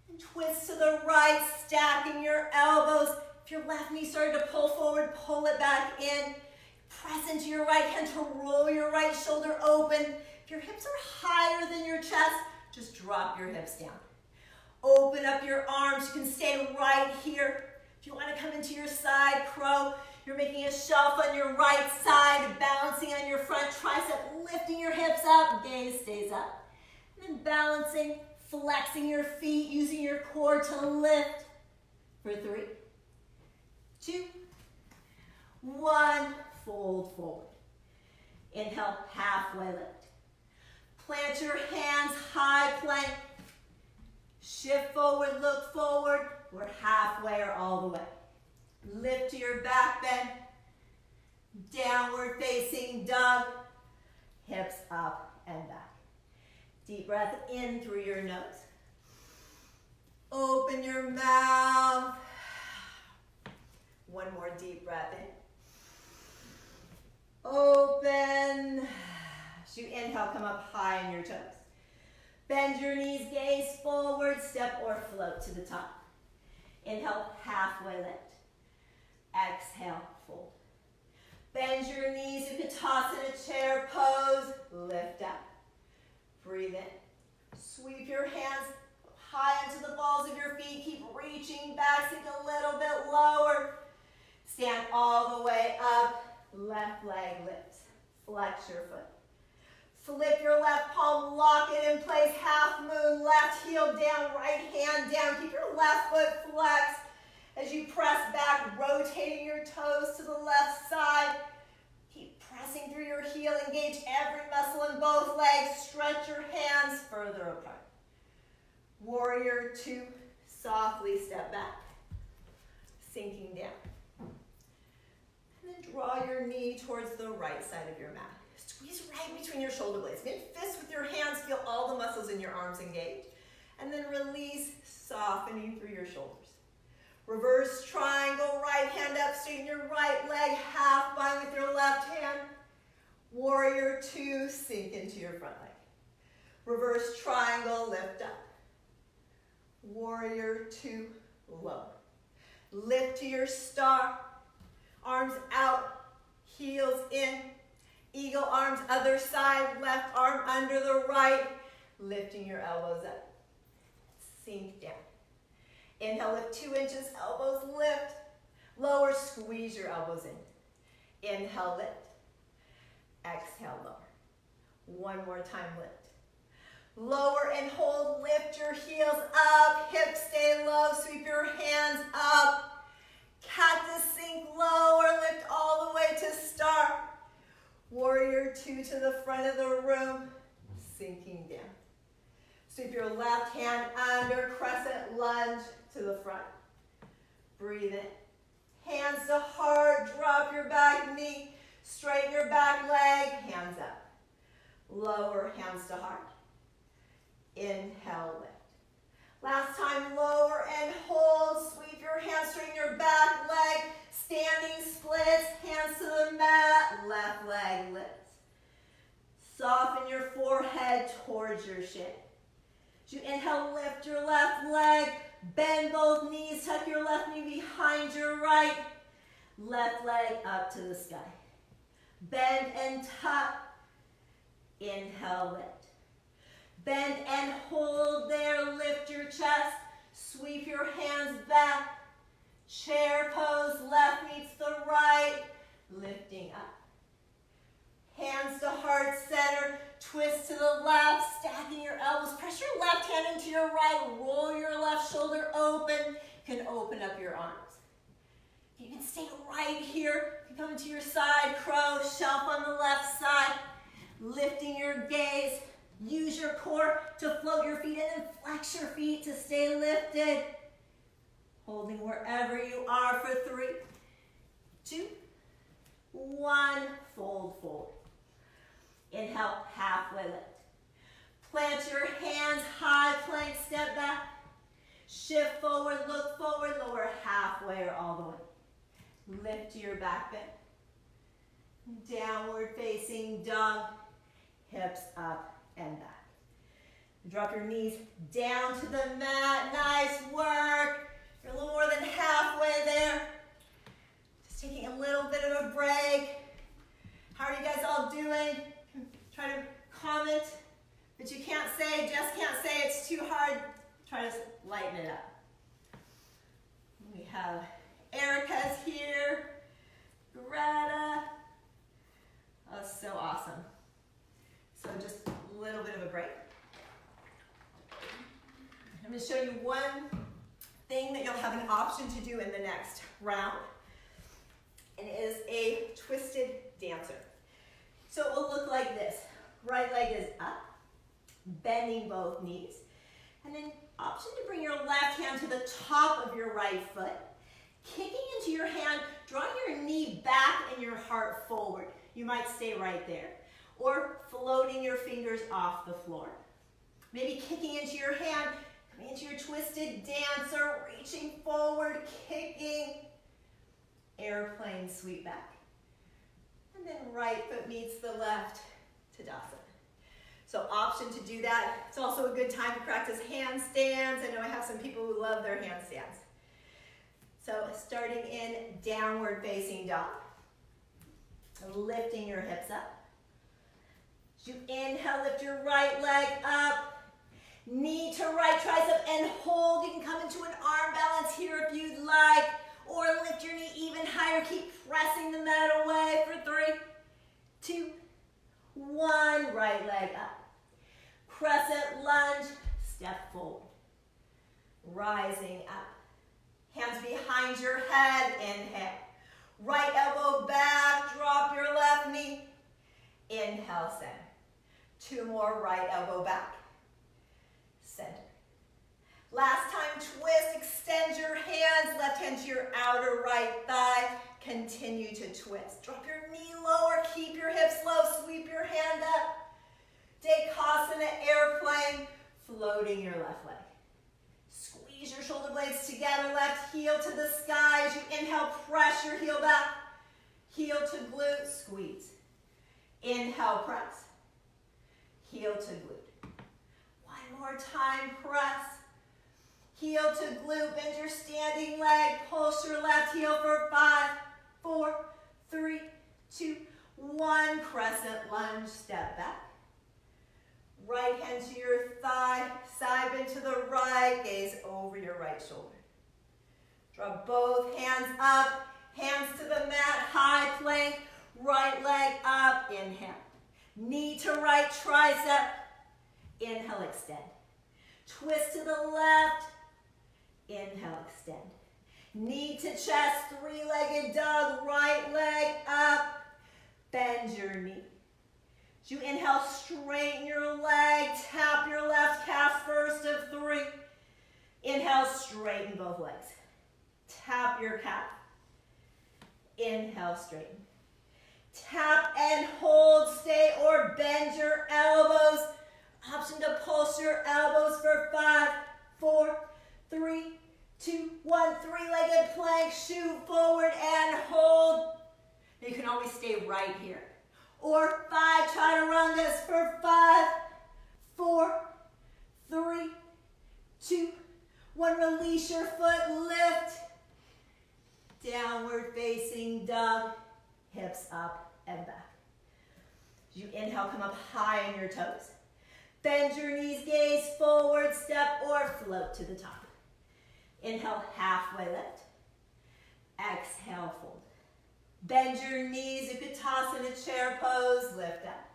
And twist to the right, stacking your elbows. If your left knee started to pull forward, pull it back in. Press into your right hand to roll your right shoulder open. If your hips are higher than your chest, just drop your hips down. Open up your arms. You can stay right here. If you want to come into your side crow, you're making a shelf on your right side, balancing on your front tricep, lifting your hips up, gaze stays up. And then balancing, flexing your feet, using your core to lift for 3, 2, 1. Fold forward. Inhale, halfway lift. Plant your hands, high plank. Shift forward, look forward. We're halfway or all the way. Lift to your back bend. Downward facing dog. Hips up and back. Deep breath in through your nose. Open your mouth. One more deep breath in. Open. As you inhale, come up high on your toes. Bend your knees, gaze forward, step or float to the top. Inhale, halfway lift. Exhale, fold. Bend your knees, you can toss in a chair pose, lift up. Breathe in. Sweep your hands high into the balls of your feet, keep reaching back, sink a little bit lower. Stand all the way up. Left leg lifts. Flex your foot. Flip your left palm, lock it in place, half moon, left heel down, right hand down. Keep your left foot flexed as you press back, rotating your toes to the left side. Keep pressing through your heel, engage every muscle in both legs. Stretch your hands further apart. Warrior 2, softly step back, sinking down. And then draw your knee towards the right side of your mat. Squeeze right between your shoulder blades. Make fists with your hands. Feel all the muscles in your arms engaged. And then release, softening through your shoulders. Reverse triangle, right hand up, straighten your right leg, half bind with your left hand. Warrior 2, sink into your front leg. Reverse triangle, lift up. Warrior 2, low. Lift to your star. Arms out, heels in. Eagle arms, other side, left arm under the right. Lifting your elbows up. Sink down. Inhale, lift 2 inches, elbows lift. Lower, squeeze your elbows in. Inhale, lift. Exhale, lower. One more time, lift. Lower and hold, lift your heels up, hips stay low, sweep your hands up. Cactus sink lower, lift all the way to start. Warrior 2 to the front of the room, sinking down. Sweep your left hand under, crescent lunge to the front. Breathe in. Hands to heart, drop your back knee, straighten your back leg, hands up. Lower, hands to heart. Inhale, lift. Last time, lower and hold. Sweep your hands, straighten your back leg. Standing splits, hands to the mat. Left leg lifts. Soften your forehead towards your shin. As you inhale, lift your left leg. Bend both knees. Tuck your left knee behind your right. Left leg up to the sky. Bend and tuck. Inhale, lift. Bend and hold there, lift your chest, sweep your hands back, chair pose, left meets the right, lifting up. Hands to heart center, twist to the left, stacking your elbows, press your left hand into your right, roll your left shoulder open, you can open up your arms. You can stay right here, you can come into your side crow, shelf on the left side, lifting your gaze. Use your core to float your feet and then flex your feet to stay lifted. Holding wherever you are for 3, 2, 1. Fold forward. Inhale, halfway lift. Plant your hands, high plank, step back. Shift forward, look forward, lower halfway or all the way. Lift to your back bend. Downward facing dog. Hips up and back. Drop your knees down to the mat. Nice work. You're a little more than halfway there. Just taking a little bit of a break. How are you guys all doing? Try to comment, but you can't say, just can't say, it's too hard. Try to lighten it up. We have Erica's here, Greta. Oh, so awesome. So just a little bit of a break. I'm going to show you one thing that you'll have an option to do in the next round. And it is a twisted dancer. So it will look like this. Right leg is up, bending both knees. And then option to bring your left hand to the top of your right foot, kicking into your hand, drawing your knee back and your heart forward. You might stay right there. Or floating your fingers off the floor. Maybe kicking into your hand, coming into your twisted dancer, reaching forward, kicking, airplane sweep back. And then right foot meets the left, Tadasana. So option to do that. It's also a good time to practice handstands. I know I have some people who love their handstands. So starting in downward facing dog. Lifting your hips up. As you inhale, lift your right leg up. Knee to right tricep and hold. You can come into an arm balance here if you'd like. Or lift your knee even higher. Keep pressing the mat away for 3, 2, 1. Right leg up. Crescent lunge. Step forward. Rising up. Hands behind your head. Inhale. Right elbow back. Drop your left knee. Inhale, center. 2 more, right elbow back. Center. Last time, twist, extend your hands, left hand to your outer right thigh. Continue to twist. Drop your knee lower, keep your hips low, sweep your hand up. Dekasana, airplane, floating your left leg. Squeeze your shoulder blades together, left heel to the sky. As you inhale, press your heel back. Heel to glute, squeeze. Inhale, press. Heel to glute. One more time, press. Heel to glute, bend your standing leg, pulse your left heel for 5, 4, 3, 2, 1. Crescent lunge, step back. Right hand to your thigh, side bend to the right, gaze over your right shoulder. Draw both hands up, hands to the mat, high plank, right leg up, inhale. Knee to right tricep, inhale, extend. Twist to the left, inhale, extend. Knee to chest, 3-legged dog, right leg up, bend your knee. As you inhale, straighten your leg, tap your left calf first of 3. Inhale, straighten both legs. Tap your calf. Inhale, straighten. Tap and hold, stay or bend your elbows. Option to pulse your elbows for 5, 4, 3, 2, 1. 3-legged plank, shoot forward and hold. You can always stay right here. Or 5 chaturangas for 5, 4, 3, 2, 1. Release your foot, lift. Downward facing dog, hips up and back. As you inhale, come up high on your toes. Bend your knees, gaze forward, step or float to the top. Inhale, halfway lift. Exhale, fold. Bend your knees, Utkatasana chair pose, lift up.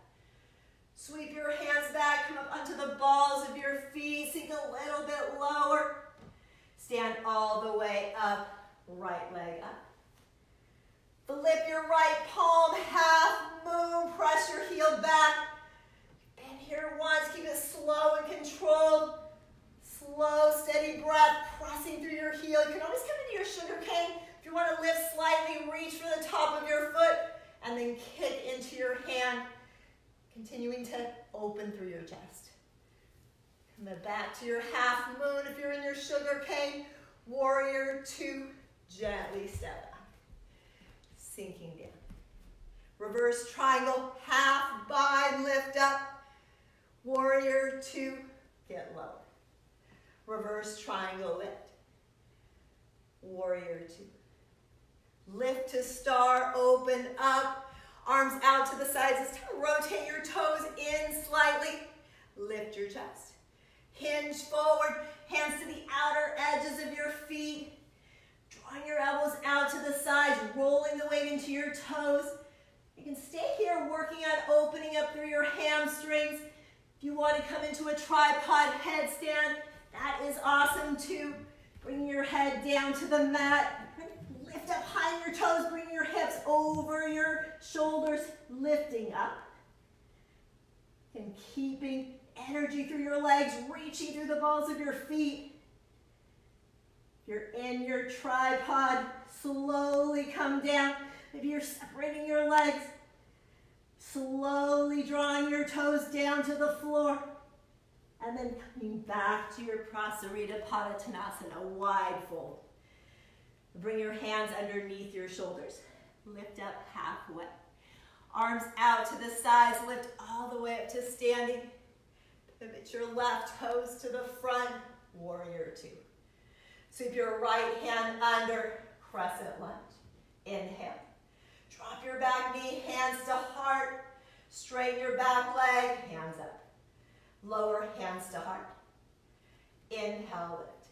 Sweep your hands back, come up onto the balls of your feet, sink a little bit lower. Stand all the way up, right leg up. Flip your right palm, half moon, press your heel back. Bend here once, keep it slow and controlled. Slow, steady breath, pressing through your heel. You can always come into your sugar cane. If you want to lift slightly, reach for the top of your foot, and then kick into your hand, continuing to open through your chest. Come back to your half moon if you're in your sugar cane. Warrior 2, gently step back. Sinking down. Reverse triangle, half bind, lift up. Warrior 2, get low. Reverse triangle, lift. Warrior 2. Lift to star, open up. Arms out to the sides. It's time to rotate your toes in slightly. Lift your chest. Hinge forward. Hands to the outer edges of your feet. Drawing your elbows out to the sides. Rolling the weight into your toes. You can stay here working on opening up through your hamstrings. If you want to come into a tripod headstand, that is awesome too. Bring your head down to the mat. Lift up high on your toes. Bring your hips over your shoulders. Lifting up. And keeping energy through your legs. Reaching through the balls of your feet. If you're in your tripod, slowly come down. Maybe you're separating your legs. Slowly drawing your toes down to the floor. And then coming back to your Prasarita Padottanasana, wide fold. Bring your hands underneath your shoulders. Lift up halfway. Arms out to the sides. Lift all the way up to standing. Pivot your left toes to the front. Warrior two. Sweep your right hand under. Crescent lunge. Inhale. Drop your back knee. Hands to heart. Straighten your back leg. Hands up. Lower, hands to heart. Inhale, lift.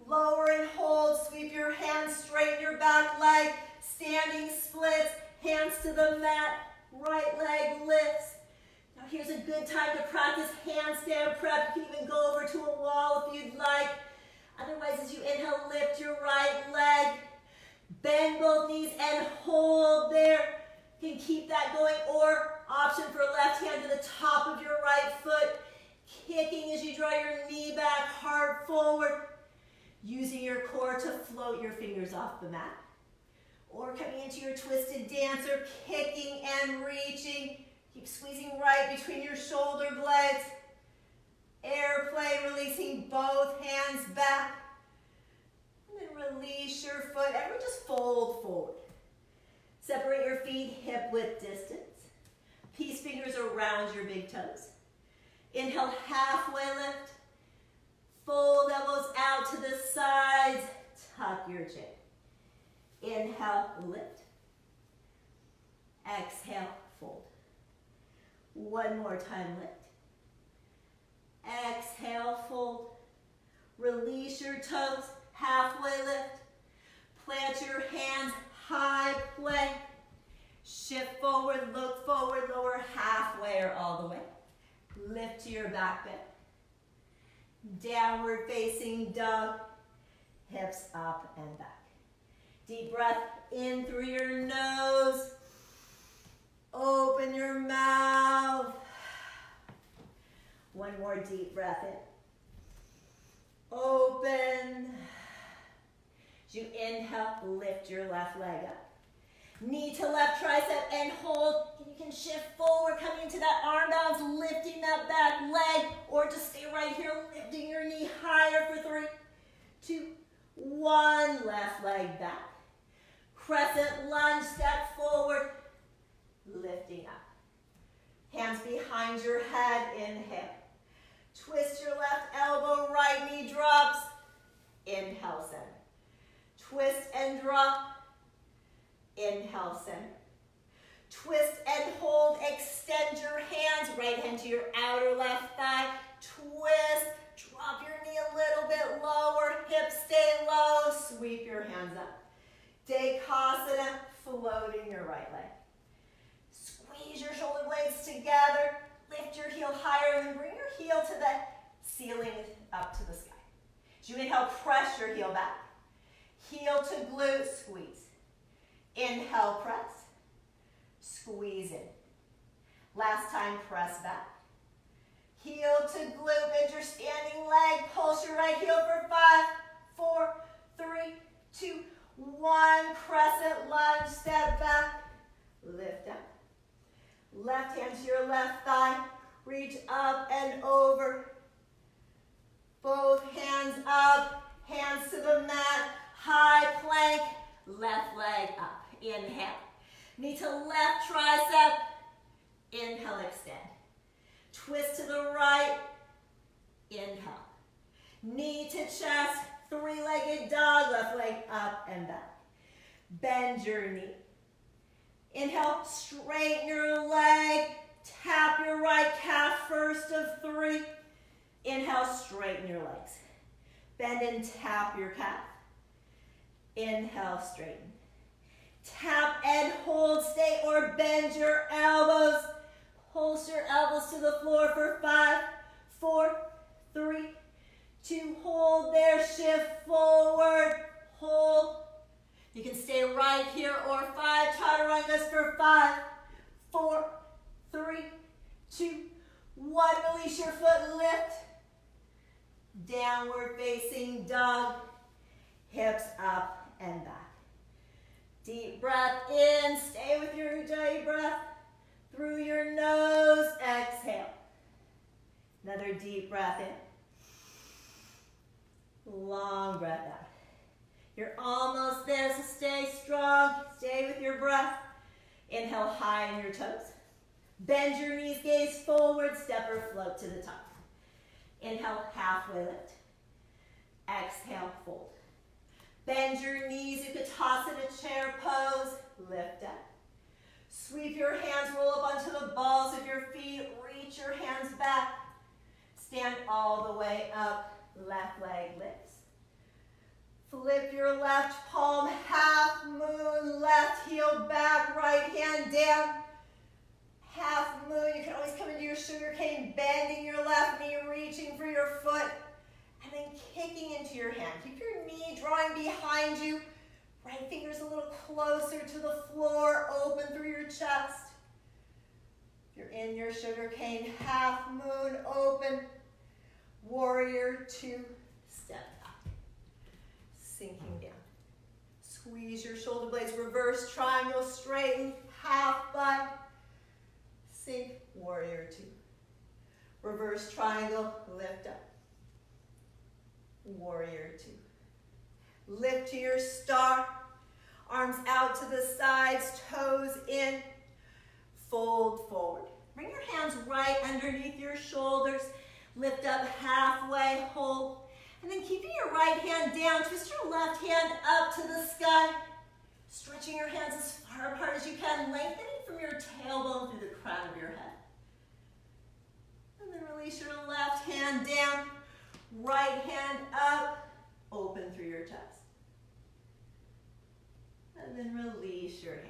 Lower and hold. Sweep your hands, straighten your back leg. Standing splits, hands to the mat. Right leg lifts. Now here's a good time to practice handstand prep. You can even go over to a wall if you'd like. Otherwise, as you inhale, lift your right leg. Bend both knees and hold there. You can keep that going, or option for left hand to the top of your right foot. Kicking as you draw your knee back, heart forward. Using your core to float your fingers off the mat. Or coming into your twisted dancer, kicking and reaching. Keep squeezing right between your shoulder blades. Airplane, releasing both hands back. And then release your foot. Everyone just fold forward. Separate your feet hip-width distance. Peace fingers around your big toes. Inhale, halfway lift. Fold elbows out to the sides. Tuck your chin. Inhale, lift. Exhale, fold. One more time, lift. Exhale, fold. Release your toes, halfway lift. Plant your hands, high plank. Shift forward, look forward, lower halfway or all the way. Lift to your back bend. Downward facing dog. Hips up and back. Deep breath in through your nose. Open your mouth. One more deep breath in. Open. As you inhale, lift your left leg up. Knee to left tricep and hold. You can shift forward, coming into that arm balance, lifting that back leg, or just stay right here, lifting your knee higher for 3, 2, 1. Left leg back. Crescent lunge, step forward, lifting up. Hands behind your head, inhale. Twist your left elbow, right knee drops. Inhale, center. Twist and drop. Inhale, center. Twist and hold, extend your hands, right hand to your outer left thigh. Twist, drop your knee a little bit lower, hips stay low, sweep your hands up. Dekasana, floating your right leg. Squeeze your shoulder blades together, lift your heel higher, and bring your heel to the ceiling up to the sky. As you inhale, press your heel back. Heel to glute, squeeze. Inhale, press. Squeeze in. Last time, press back. Heel to glute, bend your standing leg. Pulse your right heel for 5, 4, 3, 2, 1. Crescent lunge, step back. Lift up. Left hand to your left thigh. Reach up and over. Both hands up. Hands to the mat. High plank. Left leg up. Inhale. Knee to left tricep. Inhale, extend. Twist to the right. Inhale. Knee to chest. Three-legged dog. Left leg up and back. Bend your knee. Inhale, straighten your leg. Tap your right calf first of 3. Inhale, straighten your legs. Bend and tap your calf. Inhale, straighten. Tap and hold, stay or bend your elbows. Pulse your elbows to the floor for 5, 4, 3, 2. Hold there, shift forward, hold. You can stay right here or 5 chaturangas for 5, 4, 3, 2, 1. Release your foot, lift. Downward facing dog. Hips up and back. Deep breath in. Stay with your Ujjayi breath. Through your nose, exhale. Another deep breath in. Long breath out. You're almost there, so stay strong. Stay with your breath. Inhale, high on your toes. Bend your knees, gaze forward, step or float to the top. Inhale, halfway lift. Exhale, fold. Bend your knees, you could toss in a chair pose. Lift up. Sweep your hands, roll up onto the balls of your feet. Reach your hands back. Stand all the way up. Left leg lifts. Flip your left palm, half moon, left heel back, right hand down. Half moon, you can always come into your sugar cane, bending your left knee, reaching for your foot, and then kicking into your hand. Keep your knee drawing behind you. Right finger's a little closer to the floor, open through your chest. If you're in your sugar cane, half moon, open. Warrior 2, step back. Sinking down. Squeeze your shoulder blades, reverse triangle, straighten, half bind. Sink, warrior 2. Reverse triangle, lift up. Warrior 2. Lift to your star. Arms out to the sides, toes in. Fold forward. Bring your hands right underneath your shoulders. Lift up halfway, hold. And then keeping your right hand down, twist your left hand up to the sky. Stretching your hands as far apart as you can, lengthening from your tailbone through the crown of your head. And then release your left hand down, right hand up, open through your chest. And then release your hand.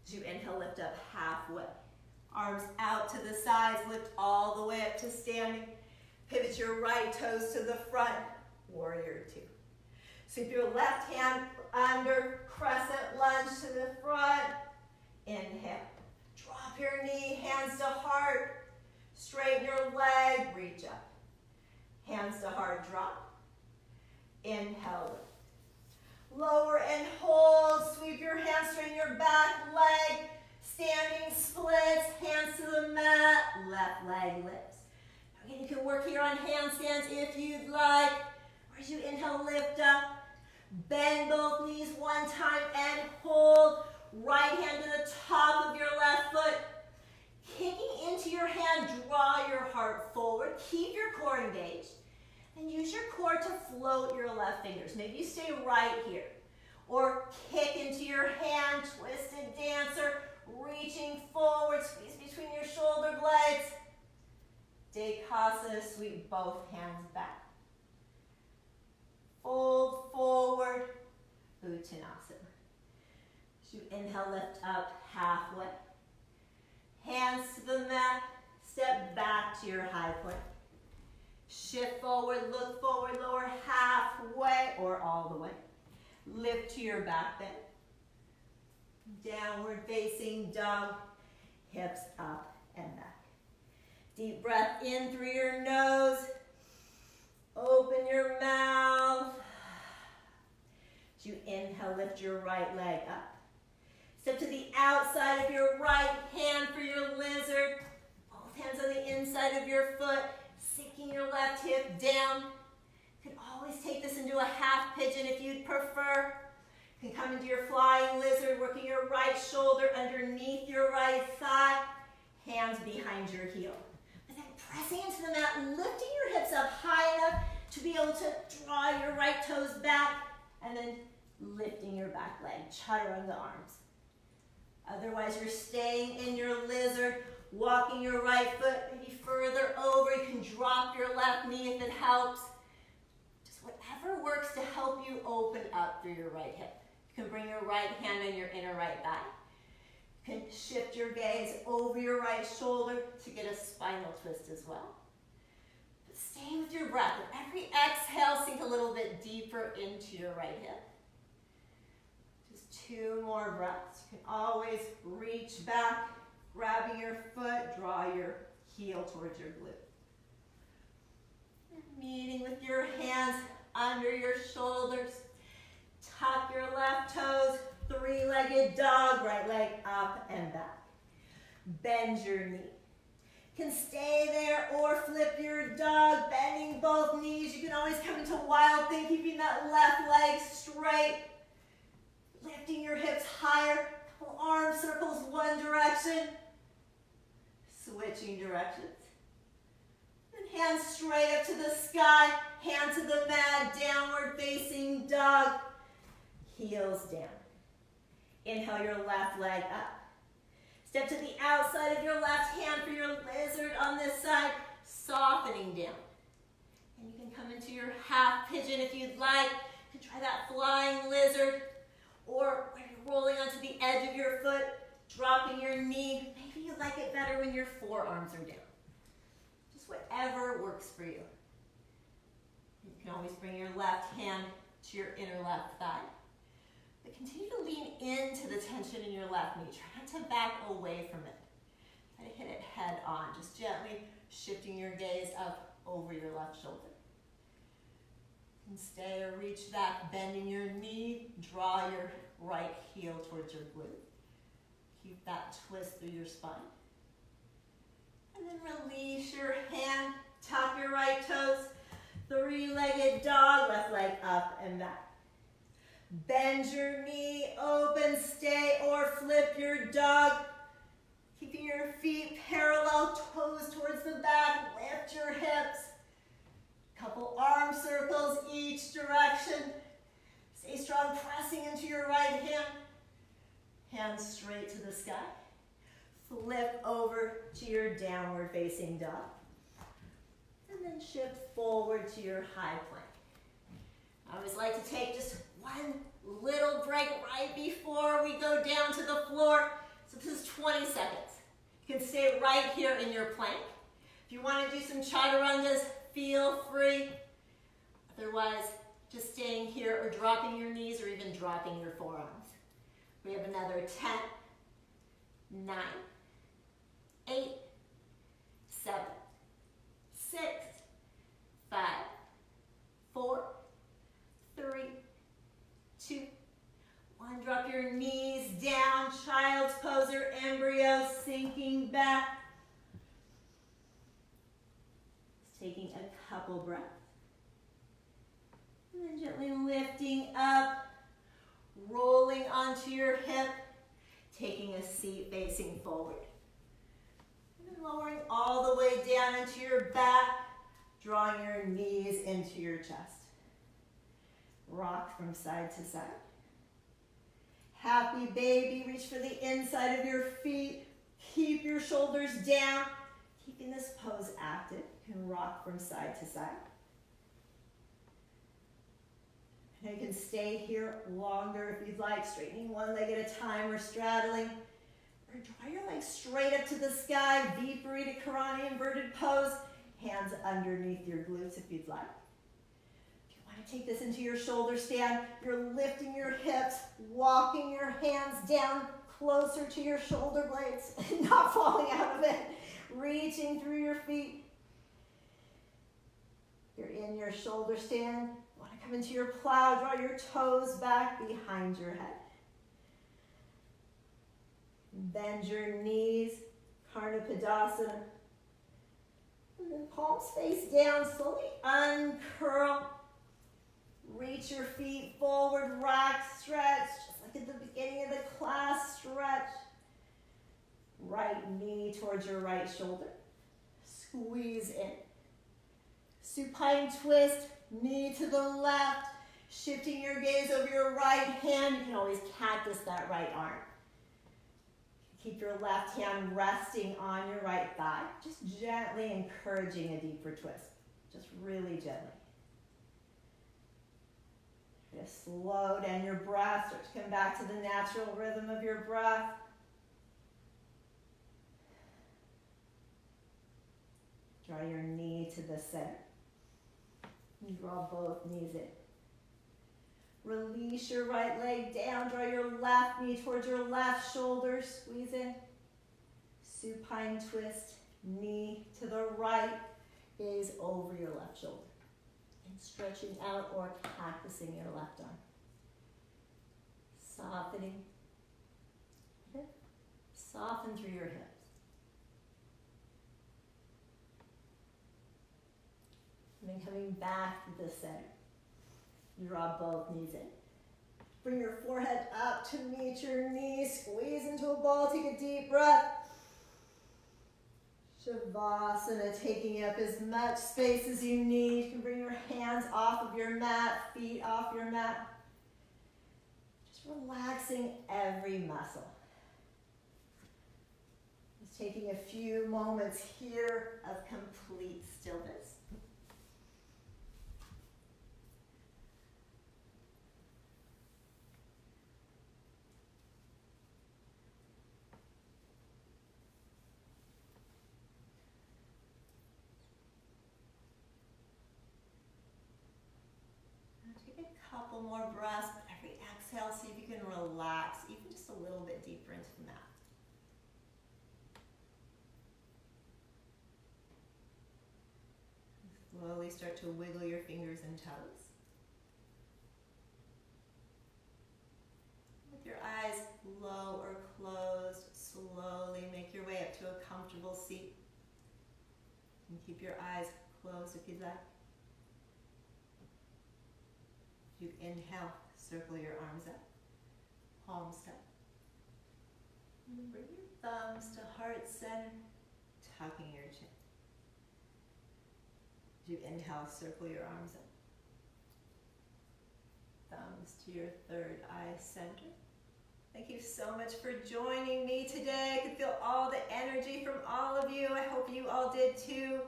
As you inhale, lift up halfway. Arms out to the sides, lift all the way up to standing. Pivot your right toes to the front, warrior 2. Sweep your left hand under, crescent lunge to the front. Inhale. Drop your knee, hands to heart. Straighten your leg, reach up. Hands to heart, drop. Inhale, lift. Lower and hold. Sweep your hands, straighten your back leg. Standing splits, hands to the mat. Left leg lifts. Again, you can work here on handstands if you'd like. Or as you inhale, lift up. Bend both knees one time and hold. Right hand to the top of your left foot. Kicking into your hand, draw your heart forward. Keep your core engaged. And use your core to float your left fingers. Maybe you stay right here. Or kick into your hand, twisted dancer. Reaching forward, squeeze between your shoulder blades. Dekasana, sweep both hands back. Fold forward, Uttanasana. As you inhale, lift up halfway. Hands to the mat, step back to your high plank. Shift forward, look forward, lower halfway or all the way. Lift to your back bend. Downward facing dog, hips up and back. Deep breath in through your nose. Open your mouth. As you inhale, lift your right leg up. Step to the outside of your right hand for your lizard. Both hands on the inside of your foot. Sinking your left hip down. You can always take this into a half pigeon if you'd prefer. You can come into your flying lizard, working your right shoulder underneath your right thigh. Hands behind your heel. But then pressing into the mat, lifting your hips up high enough to be able to draw your right toes back, and then lifting your back leg, chaturanga arms. Otherwise, you're staying in your lizard, walking your right foot maybe further over. You can drop your left knee if it helps. Just whatever works to help you open up through your right hip. You can bring your right hand on your inner right thigh. You can shift your gaze over your right shoulder to get a spinal twist as well. But stay with your breath. With every exhale, sink a little bit deeper into your right hip. Just 2 more breaths. You can always reach back, grabbing your foot, draw your heel towards your glute. And meeting with your hands under your shoulders. Tuck your left toes, 3-legged dog, right leg up and back. Bend your knee. You can stay there or flip your dog, bending both knees. You can always come into wild thing, keeping that left leg straight. Lifting your hips higher, couple arm circles one direction. Switching directions. And hands straight up to the sky, hand to the mat, downward facing dog. Heels down. Inhale your left leg up. Step to the outside of your left hand for your lizard on this side, softening down. And you can come into your half pigeon if you'd like. You can try that flying lizard, or when you're rolling onto the edge of your foot, dropping your knee. Maybe you like it better when your forearms are down. Just whatever works for you. You can always bring your left hand to your inner left thigh. But continue to lean into the tension in your left knee. Try not to back away from it. Try to hit it head on. Just gently shifting your gaze up over your left shoulder. And stay or reach back, bending your knee. Draw your right heel towards your glute. Keep that twist through your spine. And then release your hand. Tuck your right toes. 3-legged dog, left leg up and back. Bend your knee, open, stay, or flip your dog. Keeping your feet parallel, toes towards the back, lift your hips. Couple arm circles each direction. Stay strong, pressing into your right hand. Hands straight to the sky. Flip over to your downward facing dog. And then shift forward to your high plank. I always like to take just one little break right before we go down to the floor. So this is 20 seconds. You can stay right here in your plank. If you want to do some chaturangas, feel free. Otherwise, just staying here or dropping your knees or even dropping your forearms. We have another 10, 9, 8, 7, 6, 5, 4, 3, 2, 1. Drop your knees down, child's pose or embryo, sinking back. Just taking a couple breaths. And then gently lifting up, rolling onto your hip, taking a seat facing forward. And then lowering all the way down into your back, drawing your knees into your chest. Rock from side to side. Happy baby, reach for the inside of your feet. Keep your shoulders down. Keeping this pose active. You can rock from side to side. And you can stay here longer if you'd like, straightening one leg at a time or straddling. Or draw your legs straight up to the sky, Viparita Karani inverted pose. Hands underneath your glutes if you'd like. Take this into your shoulder stand. You're lifting your hips, walking your hands down closer to your shoulder blades, not falling out of it. Reaching through your feet. You're in your shoulder stand. You want to come into your plow. Draw your toes back behind your head. Bend your knees, Karnapadasana. And then palms face down, slowly uncurl. Reach your feet forward, rock, stretch, just like at the beginning of the class, stretch. Right knee towards your right shoulder. Squeeze in. Supine twist, knee to the left. Shifting your gaze over your right hand. You can always cactus that right arm. Keep your left hand resting on your right thigh, just gently encouraging a deeper twist, just really gently. Just slow down your breath, start to come back to the natural rhythm of your breath. Draw your knee to the center. And draw both knees in. Release your right leg down. Draw your left knee towards your left shoulder. Squeeze in. Supine twist. Knee to the right. Gaze over your left shoulder. And stretching out or cactusing your left arm. Softening. Good. Soften through your hips. And then coming back to the center. Draw both knees in. Bring your forehead up to meet your knees. Squeeze into a ball. Take a deep breath. Shavasana, taking up as much space as you need. You can bring your hands off of your mat, feet off your mat. Just relaxing every muscle. Just taking a few moments here of complete stillness. Take a couple more breaths, but every exhale, see if you can relax even just a little bit deeper into the mat. Slowly start to wiggle your fingers and toes. With your eyes low or closed, slowly make your way up to a comfortable seat. And keep your eyes closed if you'd like. You inhale, circle your arms up, palms up. And then bring your thumbs to heart center, tucking your chin. You inhale, circle your arms up. Thumbs to your third eye center. Thank you so much for joining me today. I could feel all the energy from all of you. I hope you all did too.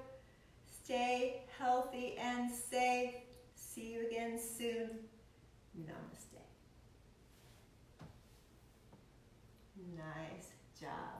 Stay healthy and safe. See you again soon. Namaste. Nice job.